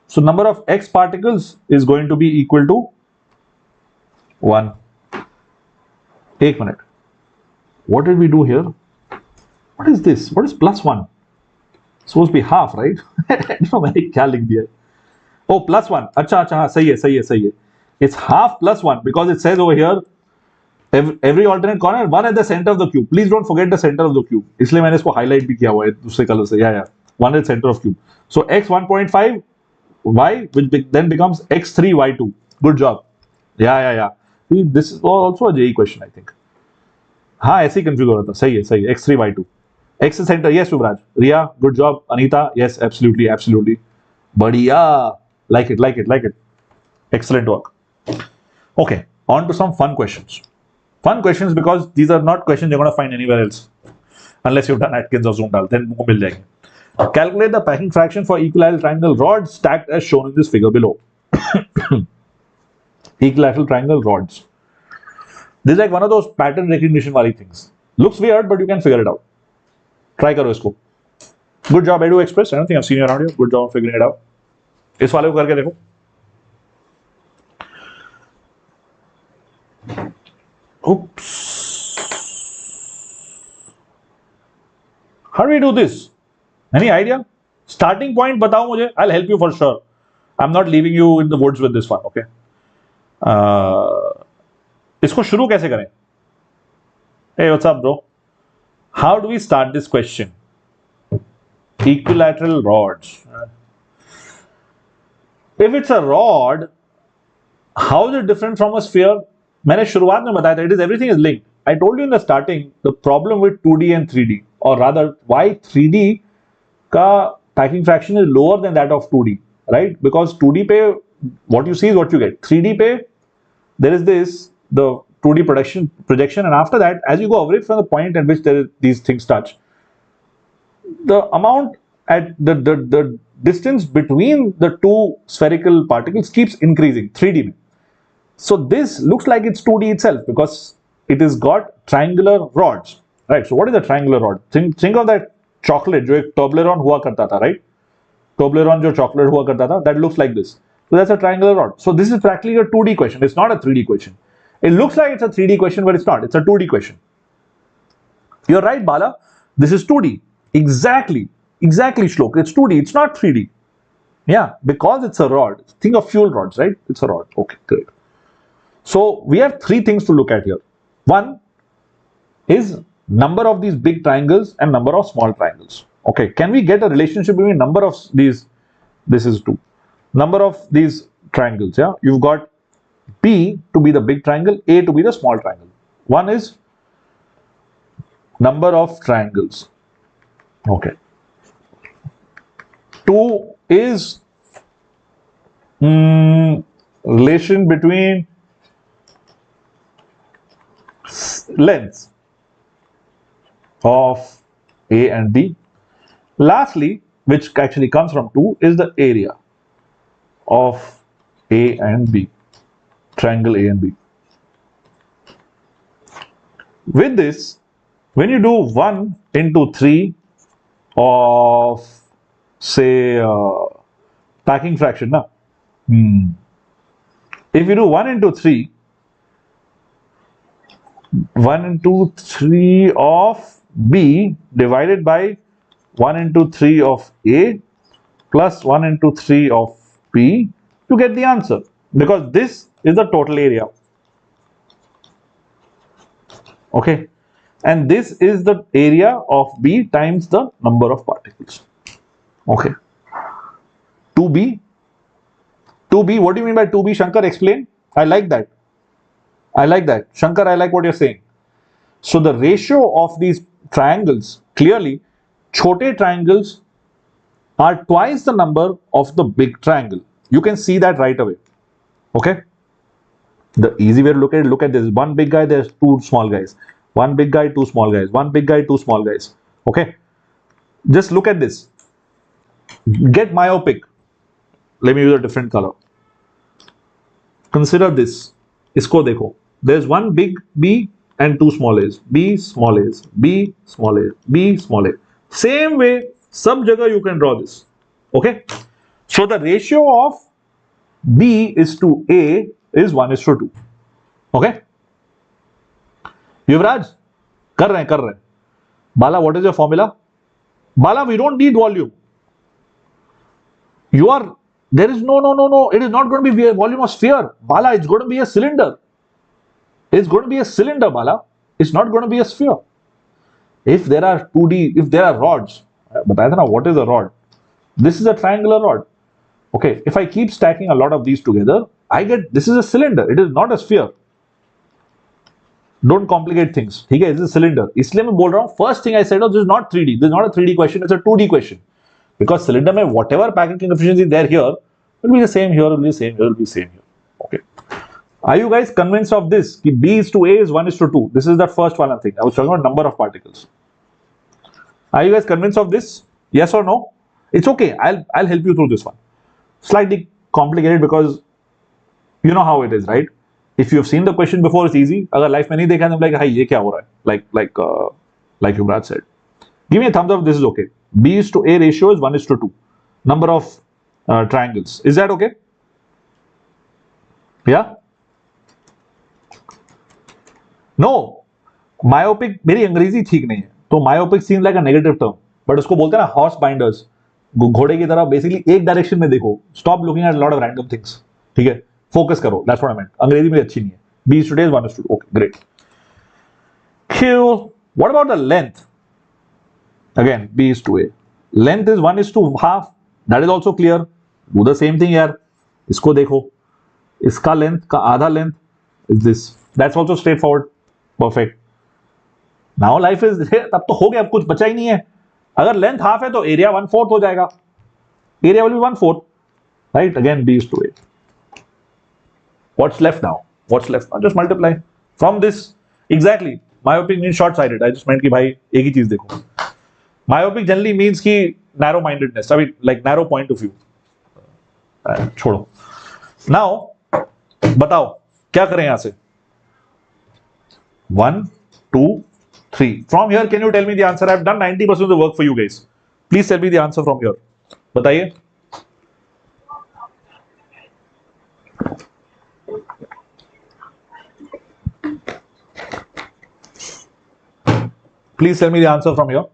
So number of x particles is going to be equal to 1. एक minute. What did we do here? What is this? What is plus 1? Supposed to be half, right? No, मैंने क्या लिख दिया? Oh, plus 1. अच्छा अच्छा हाँ सही है सही है सही है. It's half plus 1 because it says over here every alternate corner, one at the center of the cube. Please don't forget the center of the cube. इसलिए मैंने इसको highlight भी किया हुआ है दूसरे color से. Yeah. One at the center of cube. So x 1.5 y, which then becomes x3 y2. Good job. Yeah. See, this is also a JEE question, I think. हाँ ऐसे ही कंफ्यूज हो रहा था. सही है x3 y2. X center, yes, Yuvraj. Ria, good job. Anita, yes, absolutely. Badhiya. Like it. Excellent work. Okay, on to some fun questions. Fun questions because these are not questions you're going to find anywhere else. Unless you've done Atkins or Zumdahl, then वो मिल जाएंगे. Calculate the packing fraction for equilateral triangle rods stacked as shown in this figure below. Equilateral triangle rods. This is like one of those pattern recognition वाली things. Looks weird, but you can figure it out. Try करो इसको. Good job, Edu Express. I don't think I've seen you around here. Good job figuring it out. इस वाले को करके देखो. Oops. How do we do this? Any idea? Starting point बताओ मुझे. I'll help you for sure. I'm not leaving you in the woods with this one. Okay. इसको शुरू कैसे करें? Hey, what's up, bro? How do we start this question? Equilateral rods. If it's a rod, how is it different from a sphere? मैंने शुरुआत में बताया था, it is everything is linked. I told you in the starting the problem with 2D and 3D, or rather why 3D का packing fraction is lower than that of 2D, right? Because 2D पे what you see is what you get. 3D पे there is the 2D projection, and after that, as you go away from the point at which these things touch, the amount at the distance between the two spherical particles keeps increasing 3D में. So this looks like it's 2D itself because it has got triangular rods, right? So what is a triangular rod? Think of that chocolate जो एक Toblerone हुआ करता था, right? Toblerone जो chocolate हुआ करता था, that looks like this. So that's a triangular rod. So this is practically a 2D question. It's not a 3D question. It looks like it's a 3D question, but it's not. It's a 2D question. You're right, Bala. This is 2D. Exactly, Shlok. It's 2D. It's not 3D. Yeah, because it's a rod. Think of fuel rods, right? It's a rod. Okay, great. So we have 3 things to look at here. One is number of these big triangles and number of small triangles. Okay, can we get a relationship between number of these? This is 2. Number of these triangles. Yeah, you've got B to be the big triangle, A to be the small triangle. One is number of triangles. Okay. 2 is relation between lengths of A and B. Lastly, which actually comes from 2, is the area of A and B. Triangle A and B. With this, when you do 1 into 3 of say packing fraction, na? If you do 1 into 3 of B divided by 1 into 3 of A plus 1 into 3 of B, you get the answer because this is the total area. Okay, and this is the area of B times the number of particles. Okay, 2B, what do you mean by 2B? Shankar, explain. I like that. Shankar, I like what you're saying. So the ratio of these triangles, clearly छोटे triangles are twice the number of the big triangle. You can see that right away. Okay, The easy way to look at this. One big guy, there's two small guys. One big guy, two small guys. One big guy, two small guys. Okay. Just look at this. Get myopic. Let me use a different color. Consider this. Isko dekho. There's one big B and two small a's. B small a's. B small a's. B small a. Same way, sab jagah you can draw this. Okay. So the ratio of B is to A is 1:2. Okay. Yuvraj, कर रहे हैं. Bala, what is your formula? Bala, we don't need volume. There is no. It is not going to be a volume of sphere. Bala, it's going to be a cylinder. It's going to be a cylinder, Bala. It's not going to be a sphere. If there are 2D, if there are rods, but I don't know what is a rod. This is a triangular rod. Okay, if I keep stacking a lot of these together, I get this is a cylinder. It is not a sphere. Don't complicate things. ठीक है, this is a cylinder. इसलिए मैं बोल रहा हूँ. First thing I said was this is not 3D. This is not a 3D question. It's a 2D question. Because cylinder में whatever packing efficiency there here will be the same here, will be the same here, will be the same here. Okay. Are you guys convinced of this? कि B is to A is 1:2. This is the first one thing. I was talking about number of particles. Are you guys convinced of this? Yes or no? It's okay. I'll help you through this one. Slightly complicated because you know how it is, right? If you've seen the question before, it's easy. अगर life में नहीं देखा तो like, hey, ये क्या हो रहा है? Like Yuvraj said. Give me a thumbs up. This is okay. B is to A ratio is 1:2. Number of triangles. Is that okay? Yeah. No. Myopic मेरी अंग्रेजी ठीक नहीं है. तो myopic seems like a negative term. But उसको बोलते हैं ना horse binders. घोड़े की तरह बेसिकली एक डायरेक्शन में देखो. Stop looking at lot of random things. ठीक है, फोकस करो. दैट्स व्हाट आई मेंट. अंग्रेजी मेरी अच्छी नहीं है. B is to A is 1:2. Okay, great. What about the length? Again, B is to A. Length is 1:2. That is also clear. Do the same thing यार. इसको देखो. इसका लेंथ का आधा length is this. That's also straightforward. Perfect. Now life is तब तो हो गया, अब कुछ बचा ही नहीं है. अगर लेंथ हाफ है तो एरिया 1/4 हो जाएगा. Area will be 1/4. Right. Again B is to A. What's left now? Just multiply from this. Exactly. Myopic means short sighted. I just meant कि भाई एक ही चीज देखो. Myopic generally means कि narrow mindedness. I mean like narrow point of view. छोड़ो. Now बताओ क्या करें यहां से? 1, 2, 3. From here, can you tell me the answer? I've done 90% of the work for you guys. Please tell me the answer from here. बताइए. Please tell me the answer from here.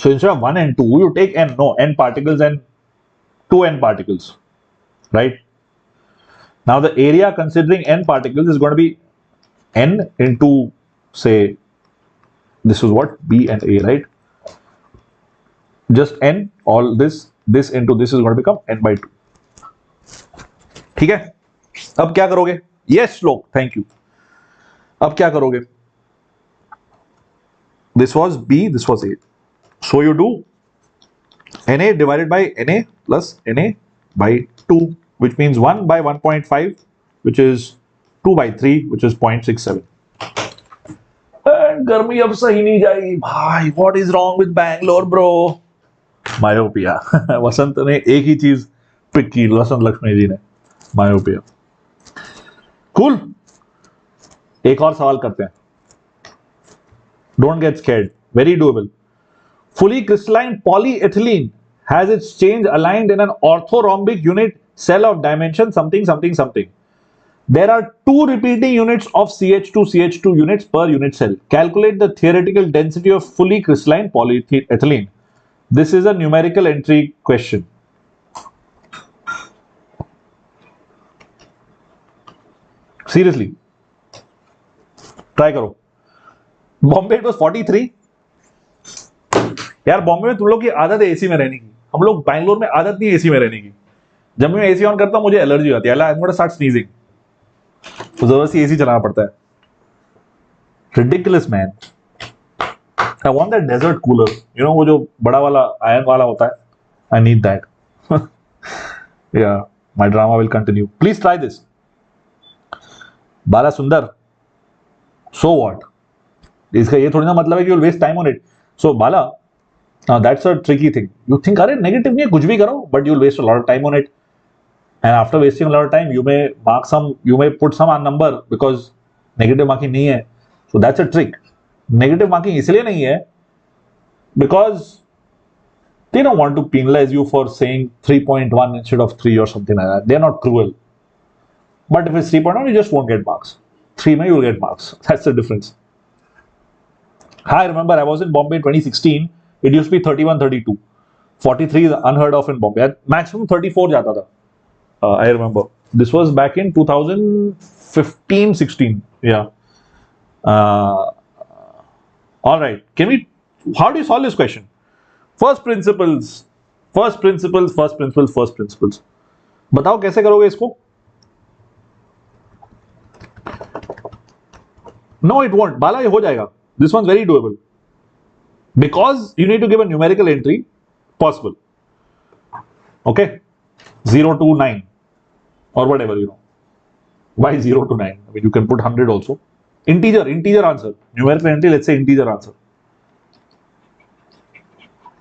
So instead of 1 and 2, you take n particles and 2n particles, right? Now the area considering n particles is going to be n into, say, this is what? B and A, right? Just n, all this into this is going to become n/2. ठीक है? अब क्या करोगे? Yes, श्लोक, thank you. अब क्या करोगे? This was B, this was A. So you do Na divided by Na plus Na by 2, which means 1 by 1.5, which is 2 by 3, which is 0.67. And गर्मी अब सही नहीं जाएगी भाई. What is wrong with Bangalore, bro? Myopia. Vasant ने एक ही चीज pick की, वसंत लक्ष्मी जी ने. मायोपिया. कूल. एक और सवाल करते हैं. Don't get scared. Very doable. Fully crystalline polyethylene has its change aligned in an orthorhombic unit cell of dimension something something something. There are 2 repeating units of CH2 units per unit cell. Calculate the theoretical density of fully crystalline polyethylene. This is a numerical entry question. Seriously. Try करो. Bombay it was 43. यार बॉम्बे में तुम लोग की आदत है AC में रहने की. हम लोग बैंगलोर में आदत नहीं है एसी में रहने की. जब मैं एसी ऑन करता हूं मुझे एलर्जी होती है. I am gonna start sneezing. तो जबरदस्ती एसी चलाना पड़ता है. Ridiculous man. I want that desert cooler. You know वो जो बड़ा वाला iron वाला होता है. I need that. Yeah, my drama will continue. Please try this. बाला सुंदर. So what? इसका ये थोड़ी ना मतलब है कि you'll waste time on it. So Bala, that's a tricky thing. You think अरे negative नहीं है कुछ भी करो, but you'll waste a lot of time on it. And after wasting a lot of time, you may put some number because negative marking नहीं है. So that's a trick. Negative marking इसलिए नहीं है because they don't want to penalize you for saying 3.1 instead of 3 or something like that. They're not cruel. But if it's 3.1, you just won't get marks. 3 may you'll get marks. That's the difference. I remember I was in Bombay in 2016. It used to be 31, 32. 43 is unheard of in Bombay. Maximum 34 जाता था. I remember. This was back in 2015, 16. Yeah. All right. How do you solve this question? First principles. बताओ कैसे करोगे इसको? No, it won't. बाला ये हो जाएगा. This one's very doable. Because you need to give a numerical entry. Possible. Okay? 0 to 9. Or whatever, you know. Why 0 to 9? I mean, you can put 100 also. Integer answer. Numerical entry, let's say integer answer.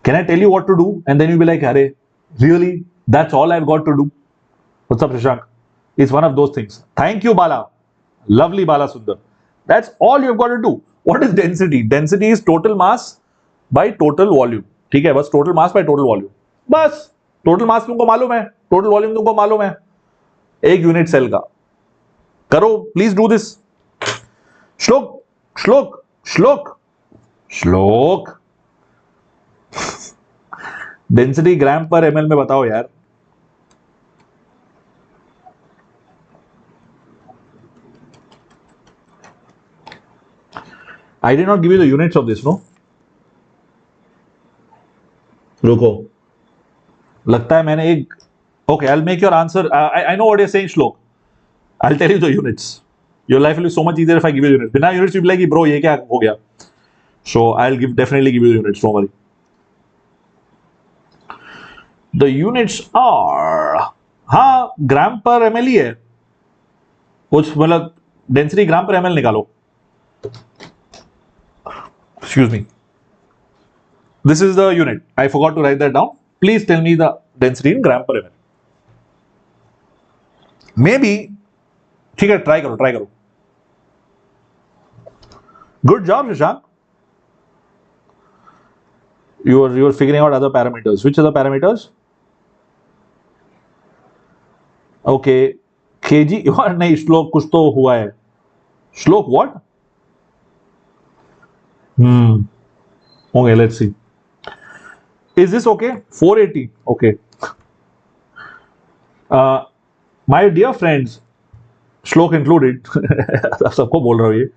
Can I tell you what to do? And then you'll be like, Arey, really? That's all I've got to do? What's up, Shashank? It's one of those things. Thank you, Bala. Lovely Bala Sundar. That's all you've got to do. What is density? Density is total mass by total volume. ठीक है, बस total mass by total volume. बस total mass तुमको मालूम है, total volume तुमको मालूम है. एक यूनिट सेल का करो. Please do this. श्लोक डेंसिटी ग्राम पर एमएल में बताओ यार. I did not give you the units of this, no? रुको, लगता है मैंने एक. Okay, I'll make your answer. I know what you're saying, Shlok. I'll tell you the units. Your life will be so much easier if I give you the units. बिना units you'll be like, bro, ये क्या हो गया? So I'll definitely give you the units. Don't worry. The units are, हाँ, ग्राम पर ml ही है. कुछ मतलब डेंसिटी ग्राम पर ml निकालो. Excuse me. This is the unit. I forgot to write that down. Please tell me the density in gram per ml. Maybe, ठीक है, try करो. Good job, Shashank. You are figuring out other parameters. Which other parameters? Okay, kg. नहीं, श्लोक कुछ तो हुआ है. श्लोक what? Okay, let's see. Is this okay? 480. Okay. My dear friends, Shlok included, सबको बोल रहा हूँ ये.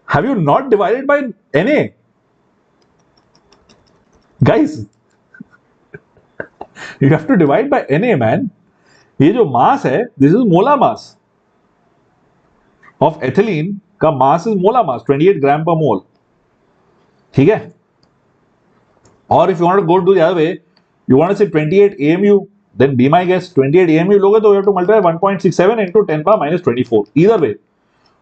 Have you not divided by Na? Guys, you have to divide by Na, man. ये जो mass है, this is molar mass of ethylene. का mass is molar mass, 28 gram per mole. ठीक है? Or if you want to go to the other way, you want to say 28 AMU, then be my guest. 28 AMU लोगे तो you have to multiply 1.67 into 10 power minus 24. Either way,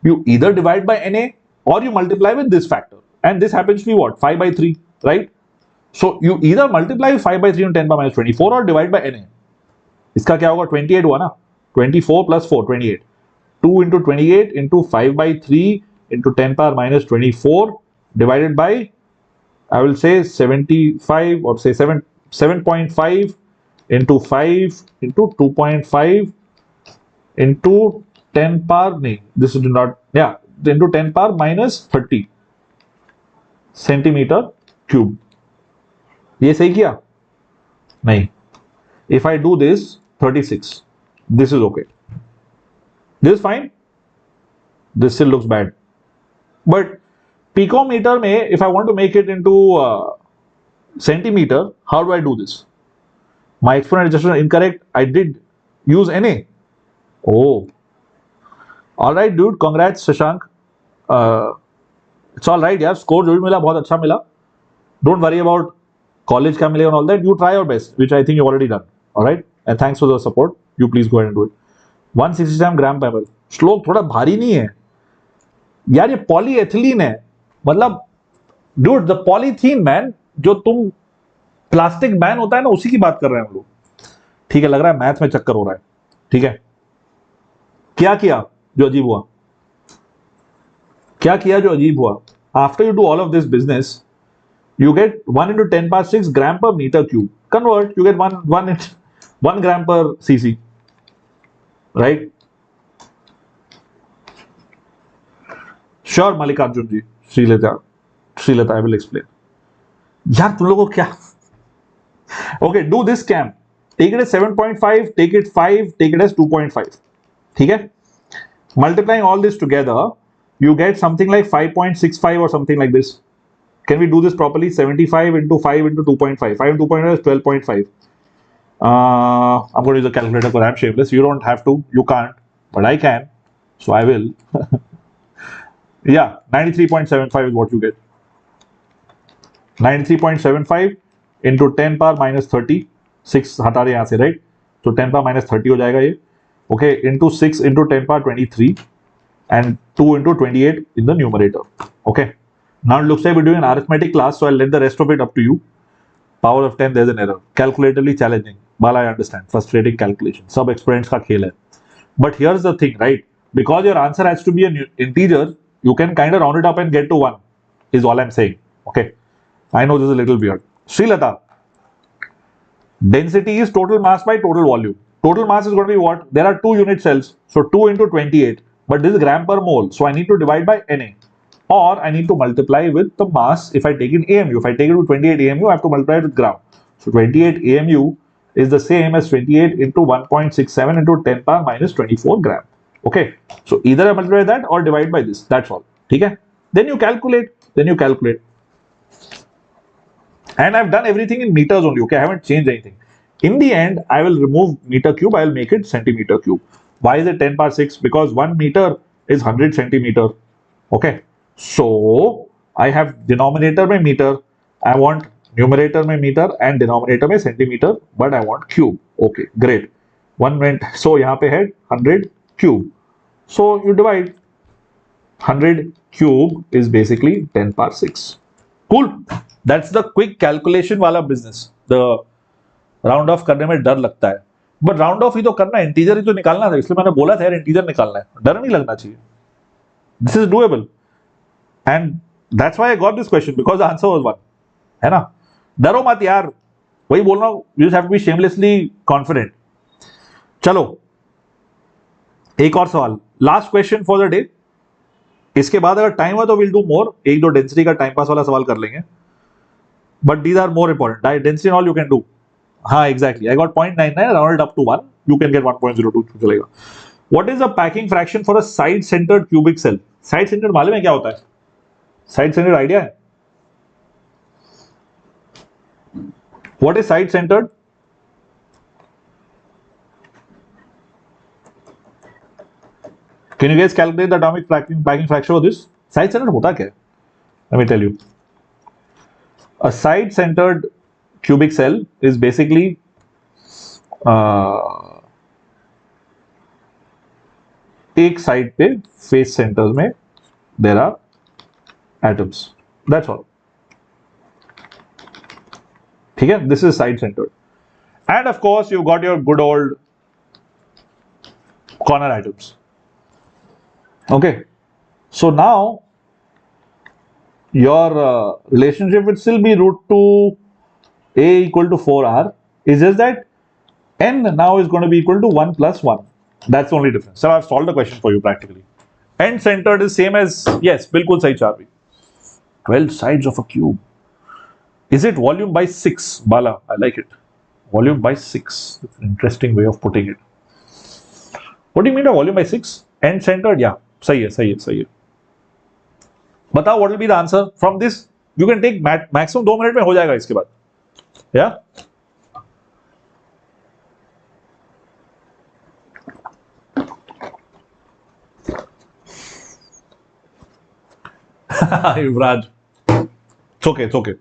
you either divide by Na or you multiply with this factor. And this happens to be what? 5 by 3, right? So you either multiply 5 by 3 into 10 power minus 24 or divide by Na. इसका क्या होगा? 28 हुआ ना? 24 plus 4, 28. 2 into 28 into 5 by 3 into 10 power minus 24 divided by, I will say 75 or say 7.5 into 5 into 2.5 into 10 power, nahi, this is not, yeah, into 10 power minus 30 centimeter cube. ये सही किया? नहीं. If I do this, 36. This is okay. This is fine. This still looks bad. But picometer में, if I want to make it into centimeter, how do I do this? My exponent is just incorrect. I did use Na. Oh. All right, dude. Congrats, Shashank. It's all right, यार. Score जो भी मिला बहुत अच्छा मिला. Don't worry about college का मिलेगा and all that. You try your best, which I think you already done. All right. And thanks for the support. You please go ahead and do it. 167 gram per ml. श्लोक थोड़ा भारी नहीं है यार, ये polyethylene है. मतलब dude, the polythene man, जो तुम प्लास्टिक बैन होता है ना, उसी की बात कर रहे हैं हम लोग. ठीक है, लग रहा है मैथ में चक्कर हो रहा है. ठीक है, क्या किया जो अजीब हुआ, क्या किया जो अजीब हुआ. After you do all of this business, you get 1 into 10 power 6 gram per meter cube. Convert, you get 1 gram per cc, right? Sure, Mallikarjun ji, Srilata, I will explain. यार तुम लोगों को क्या. Okay, do this scam. Take it as 7.5, take it 5, take it as 2.5. ठीक है? Multiplying all this together, you get something like 5.65 or something like this. Can we do this properly? 75 into 5 into 2.5. 5 into 2.5 is 12.5. I'm going to use a calculator because I'm shameless. You don't have to. You can't. But I can. So I will. Yeah, 93.75 is what you get. 93.75 into 10 power minus 30. 6 हटा रहे यहाँ से, right? So 10 power minus 30 हो जाएगा ये. Okay, into 6 into 10 power 23 and 2 into 28 in the numerator. Okay. Now it looks like we're doing an arithmetic class, so I'll let the rest of it up to you. Power of 10, there's an error. Calculatively challenging. Bala, I understand. Frustrating calculation. Sub exponents का खेल है. But here's the thing, right? Because your answer has to be an integer, you can kind of round it up and get to 1, is all I'm saying. Okay. I know this is a little weird. Srilata. Density is total mass by total volume. Total mass is going to be what? There are 2 unit cells. So 2 into 28. But this is gram per mole. So I need to divide by Na. Or I need to multiply with the mass if I take in AMU. If I take it to 28 AMU, I have to multiply it with gram. So 28 AMU is the same as 28 into 1.67 into 10 power minus 24 gram. Okay. So either I multiply that or divide by this. That's all. Okay. Then you calculate. And I've done everything in meters only. Okay. I haven't changed anything. In the end, I will remove meter cube. I will make it centimeter cube. Why is it 10 power 6? Because 1 meter is 100 centimeter. Okay. So I have denominator में meter, I want numerator में meter and denominator में centimeter, but I want cube. Okay, great. 1 minute. So यहाँ पे है 100 cube. So you divide. 100 cube is basically 10 power 6. Cool. That's the quick calculation वाला business. The round off करने में डर लगता है. But round off ही तो करना है, integer ही तो निकालना था, इसलिए मैंने बोला था यार integer निकालना है. डर नहीं लगना चाहिए. This is doable. And that's why I got this question, because the answer was 1. है ना? डरो मत यार, वही बोल रहा हूं. You just have to be shamelessly confident. चलो, एक और सवाल, last question for the day. इसके बाद अगर टाइम हो तो विल डू मोर. एक दो डेंसिटी का टाइम पास वाला सवाल कर लेंगे. But these are more important. Density all you can do. हाँ, exactly. I got 0.99 rounded up to 1. You can get 1.02 चलेगा. What is the packing fraction for a side-centered cubic cell? Side-centered मालूम है क्या होता है? Side-centered idea है? What is side-centered? Can you guys calculate the atomic packing fraction for this? Side-centered होता क्या है? Let me tell you. A side-centered cubic cell is basically एक साइड पे फेस सेंटर्स में there are atoms. That's all. ठीक है, this is side centred. And of course you got your good old corner atoms. Okay, so now your relationship would still be root 2 a equal to 4r. It's just that n now is going to be equal to 1 plus 1. That's the only difference. So I've solved the question for you practically. End centered is same as, yes, bilkul sahi Charvi. 12 sides of a cube. Is it volume by 6? Bala, I like it. Volume by 6. It's an interesting way of putting it. What do you mean by volume by 6? End centered? Yeah, sahi hai. बताओ what will be the answer from this. You can take maximum 2 minute में हो जाएगा इसके बाद. Yeah. Yuvraj, it's okay.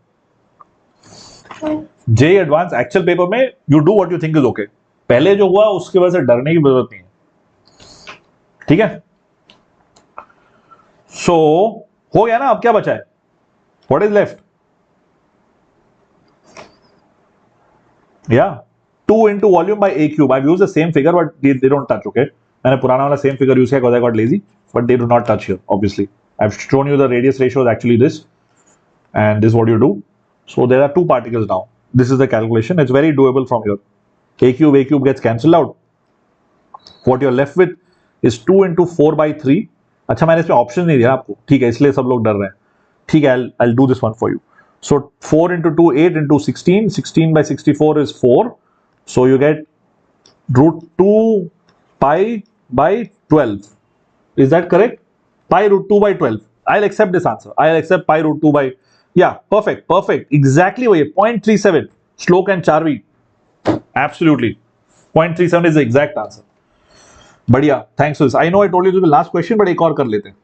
JEE advanced actual paper में you do what you think is okay, पहले जो हुआ उसके वजह से डरने की जरूरत नहीं है, ठीक है। सो हो गया ना, अब क्या बचा है, व्हाट इज लेफ्ट, या 2 into volume by a cube. I've used the same figure but they don't touch, okay. मैंने पुराना वाला same figure use किया because I got lazy, but they do not touch here obviously. I've shown you the radius ratio is actually this, and this is what you do. So there are two particles now. This is the calculation. It's very doable from here. A cube gets cancelled out. What you're left with is 2 into 4 by 3. अच्छा मैंने इसमें option नहीं दिया आपको, ठीक है, इसलिए सब लोग डर रहे हैं, ठीक है। I'll do this one for you. So 4 into 2, 8 into 16. 16 by 64 is 4. So you get root 2 pi by 12. Is that correct? Pi root 2 by 12. I'll accept this answer. I'll accept pi root 2 by, yeah, perfect, perfect. Exactly वही 0.37. Shlok and Charvi. Absolutely. 0.37 is the exact answer. बढ़िया, thanks for this. I know I told you this was the last question, but एक और कर लेते हैं।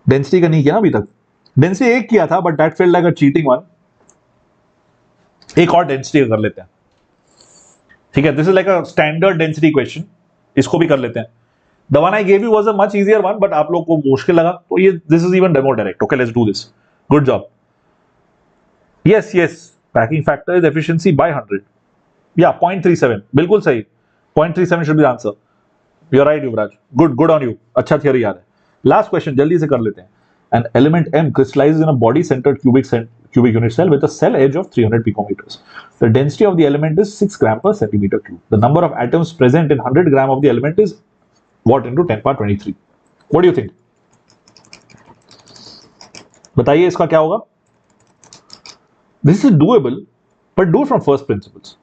Density का नहीं किया ना अभी तक। Density एक किया था, but that felt like a cheating one. एक और डेंसिटी कर लेते हैं, ठीक है। This is like a standard density question, इसको भी कर लेते हैं। The one I gave you was a much easier one, but आप लोग को मुश्किल लगा, तो ये this is even demo direct. Okay, let's do this. Good job. Yes yes, packing factor is efficiency by 100, या 0.37, बिल्कुल सही, 0.37 should be the answer. You are right Yuvraj, good good on you, अच्छा थियरी याद है। लास्ट क्वेश्चन जल्दी से कर लेते हैं। An element M crystallizes in a body-centered cubic unit cell with a cell edge of 300 picometers. The density of the element is 6 gram per centimeter cube. The number of atoms present in 100 gram of the element is what into 10 power 23? What do you think? बताइए इसका क्या होगा? This is doable, but do it from first principles.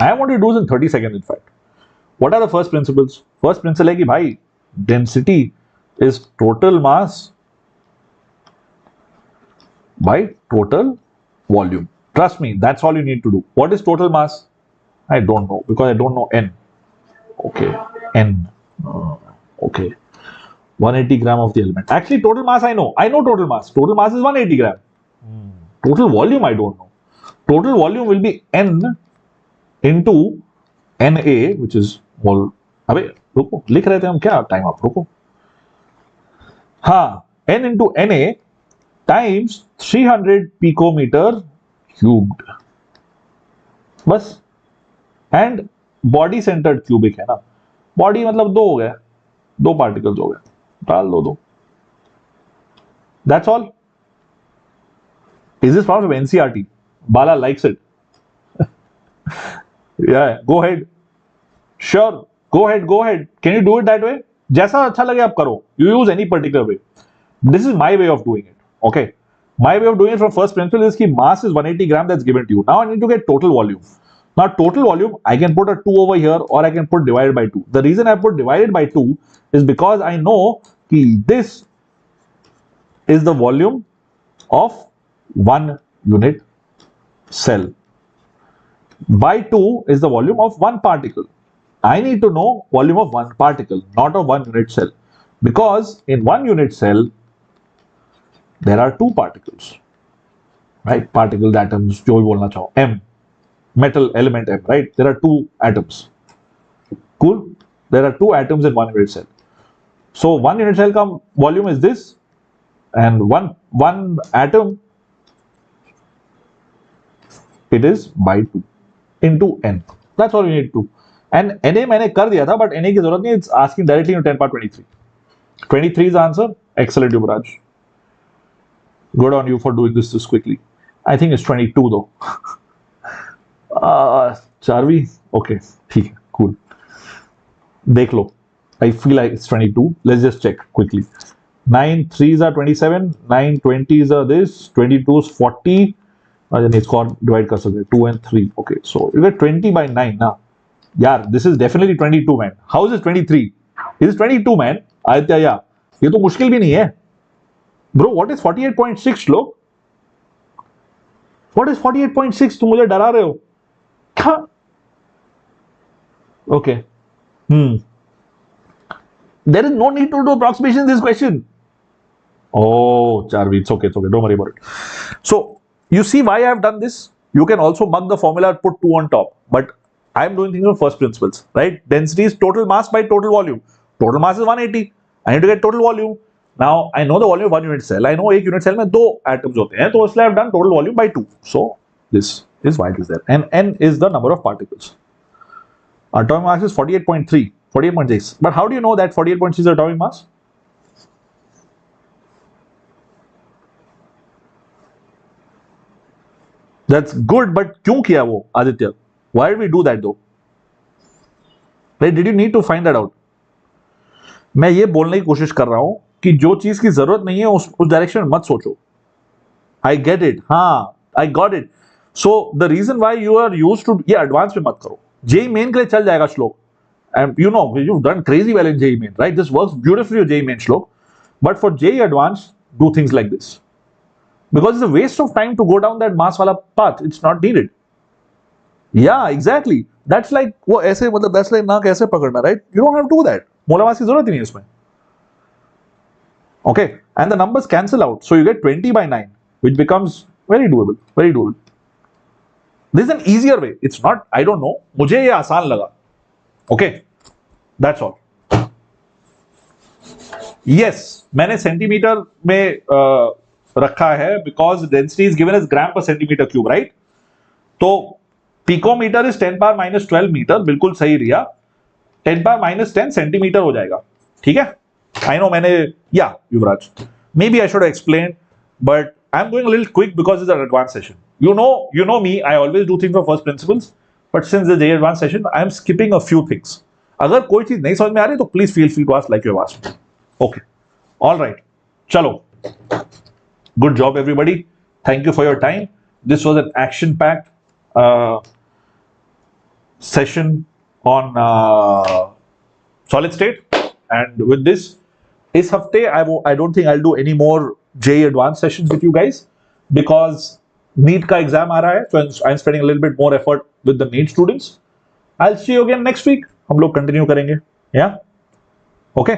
I want to do this in 30 seconds in fact. What are the first principles? First principle है कि भाई density is total mass by total volume. Trust me, that's all you need to do. What is total mass? I don't know because I don't know n. Okay, n. Okay, 180 gram of the element. Actually, total mass I know. I know total mass. Total mass is 180 gram. Total volume I don't know. Total volume will be n into Na, which is mol. अबे रुको, लिख रहे थे हम क्या? Time आप रुको। हाँ, n into Na times 300 picometer cubed, बस। एंड बॉडी सेंटर्ड क्यूबिक है ना, बॉडी मतलब दो हो गए, दो पार्टिकल्स हो गए, डाल दो दो, that's all. Is this part of NCERT? Bala likes it. Yeah go ahead, sure, go ahead, go ahead. Can you do it that way? जैसा अच्छा लगे आप करो, you use any particular way. This is my way of doing it. Okay, my way of doing it from first principle is that mass is 180 gram that's given to you. Now I need to get total volume. Now total volume, I can put a 2 over here or I can put divided by 2. The reason I put divided by 2 is because I know that this is the volume of one unit cell. By 2 is the volume of one particle. I need to know volume of one particle, not of one unit cell. Because in one unit cell, there are two particles, right? Particles, atoms, जो भी बोलना चाहो, M, metal element M, right? There are two atoms. Cool? There are two atoms in one unit cell. So one unit cell का volume is this, and one atom, it is by 2 into N. That's all you need to. And Na मैंने कर दिया था, but Na की जरूरत नहीं. It's asking directly into 10 power 23. 23 is the answer. Excellent, Yuvraj. Good on you for doing this quickly. I think it's 22 though. Charvi? Okay, ठीक है, cool. देख लो. I feel like it's 22. Let's just check quickly. 9 3s are 27. 9 20s are this. 22 is 40. नहीं, इसको divide कर सकते. 2 and 3. Okay, so you get 20 by 9 now. यार, this is definitely 22, man. How is it 23? It is 22, man. Aditya, या ये तो मुश्किल भी नहीं है. Bro, what is 48.6 लोग? What is 48.6? तुम मुझे डरा रहे हो क्या? Okay. There is no need to do approximation in this question. Oh, Charvi, it's okay, don't worry about it. So You see why I have done this? You can also mug the formula and put 2 on top, but I am doing things from first principles, right? Density is total mass by total volume. Total mass is 180. I need to get total volume. Now I know the volume of 1 unit cell. I know एक unit cell में 2 atoms होते हैं, तो इसलिए I have done total volume by 2. So this is why it is there. And n is the number of particles. Atomic mass is 48.3, 48.6. But how do you know that 48.6 is atomic mass? That's good, but क्यों किया वो Aditya? Why did we do that though? Right? Did you need to find that out? मैं ये बोलने की कोशिश कर रहा हूं कि जो चीज की जरूरत नहीं है उस डायरेक्शन में मत सोचो. I get it. हाँ, I got it. So the reason why you are used to ये एडवांस में मत करो. JEE main के लिए चल जाएगा श्लोक. And you know you've done crazy well in JEE main, right? This works beautifully with JEE main श्लोक. But for JEE advanced, do things like this. Because it's a waste of time to go down that mass wala path. It's not needed. Yeah, exactly. That's like वो ऐसे मतलब that's like नाक ऐसे पकड़ना, right? You don't have to do that. मोला मास की जरूरत ही नहीं है इसमें. Okay, and the numbers cancel out, so you get 20 by 9, which becomes very doable, very doable. This is an easier way. It's not. I don't know. मुझे ये आसान लगा. Okay, that's all. Yes, मैंने सेंटीमीटर में रखा है because density is given as gram per centimeter cube, right? तो picometer is 10 power minus 12 metre, बिल्कुल सही रिया. 10 power minus 10 सेंटीमीटर हो जाएगा. ठीक है? I know मैंने yeah, Yuvraj. Maybe I should have explained, but I'm going a little quick because it's an advanced session. You know me. I always do things from first principles, but since the JEE advanced session, I am skipping a few things. अगर कोई चीज नहीं समझ में आ रही तो please feel free to ask like you have asked me. Okay, all right. चलो. Good job, everybody. Thank you for your time. This was an action-packed session on solid state. And with this, इस हफ्ते I don't think I'll do any more JEE advanced sessions with you guys because NEET का exam आ रहा है. So I'm spending a little bit more effort with the NEET students. I'll see you again next week. हम लोग continue करेंगे. Yeah. Okay.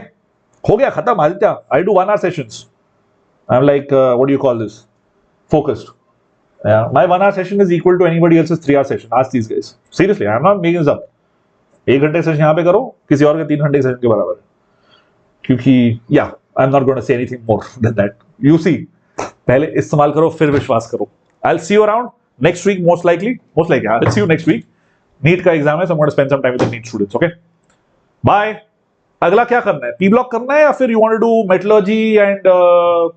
हो गया खत्म Aditya. I do 1 hour sessions. I'm like, what do you call this? Focused. Yeah, my 1 hour session is equal to anybody else's 3 hour session. Ask these guys. Seriously, I'm not making this up. 1 घंटे session यहाँ पे करो, किसी और के 3 घंटे session के बराबर है. क्योंकि, yeah, I'm not going to say anything more than that. You see, पहले इस्तेमाल करो, फिर विश्वास करो. I'll see you around next week, most likely. I'll see you next week. NEET का exam है, so I'm going to spend some time with the NEET students. Okay? Bye. अगला क्या करना है? पी ब्लॉक करना है या फिर you want to do metallurgy and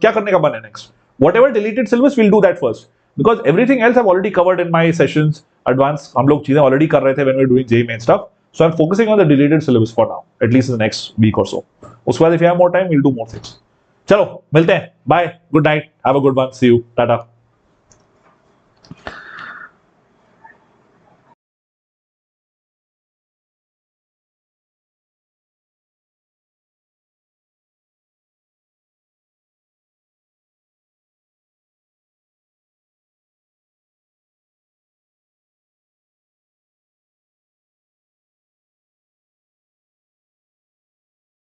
क्या करने का मन है next? Whatever deleted syllabus, we'll do that first because everything else I've already covered in my sessions. Advanced हम लोग चीजें already कर रहे थे when we were doing JEE main stuff. So I'm focusing on the deleted syllabus for now, at least in the next week or so. उसके बाद if you have more time, we'll do more things. चलो मिलते हैं. Bye. Good night. Have a good one. See you. Tata.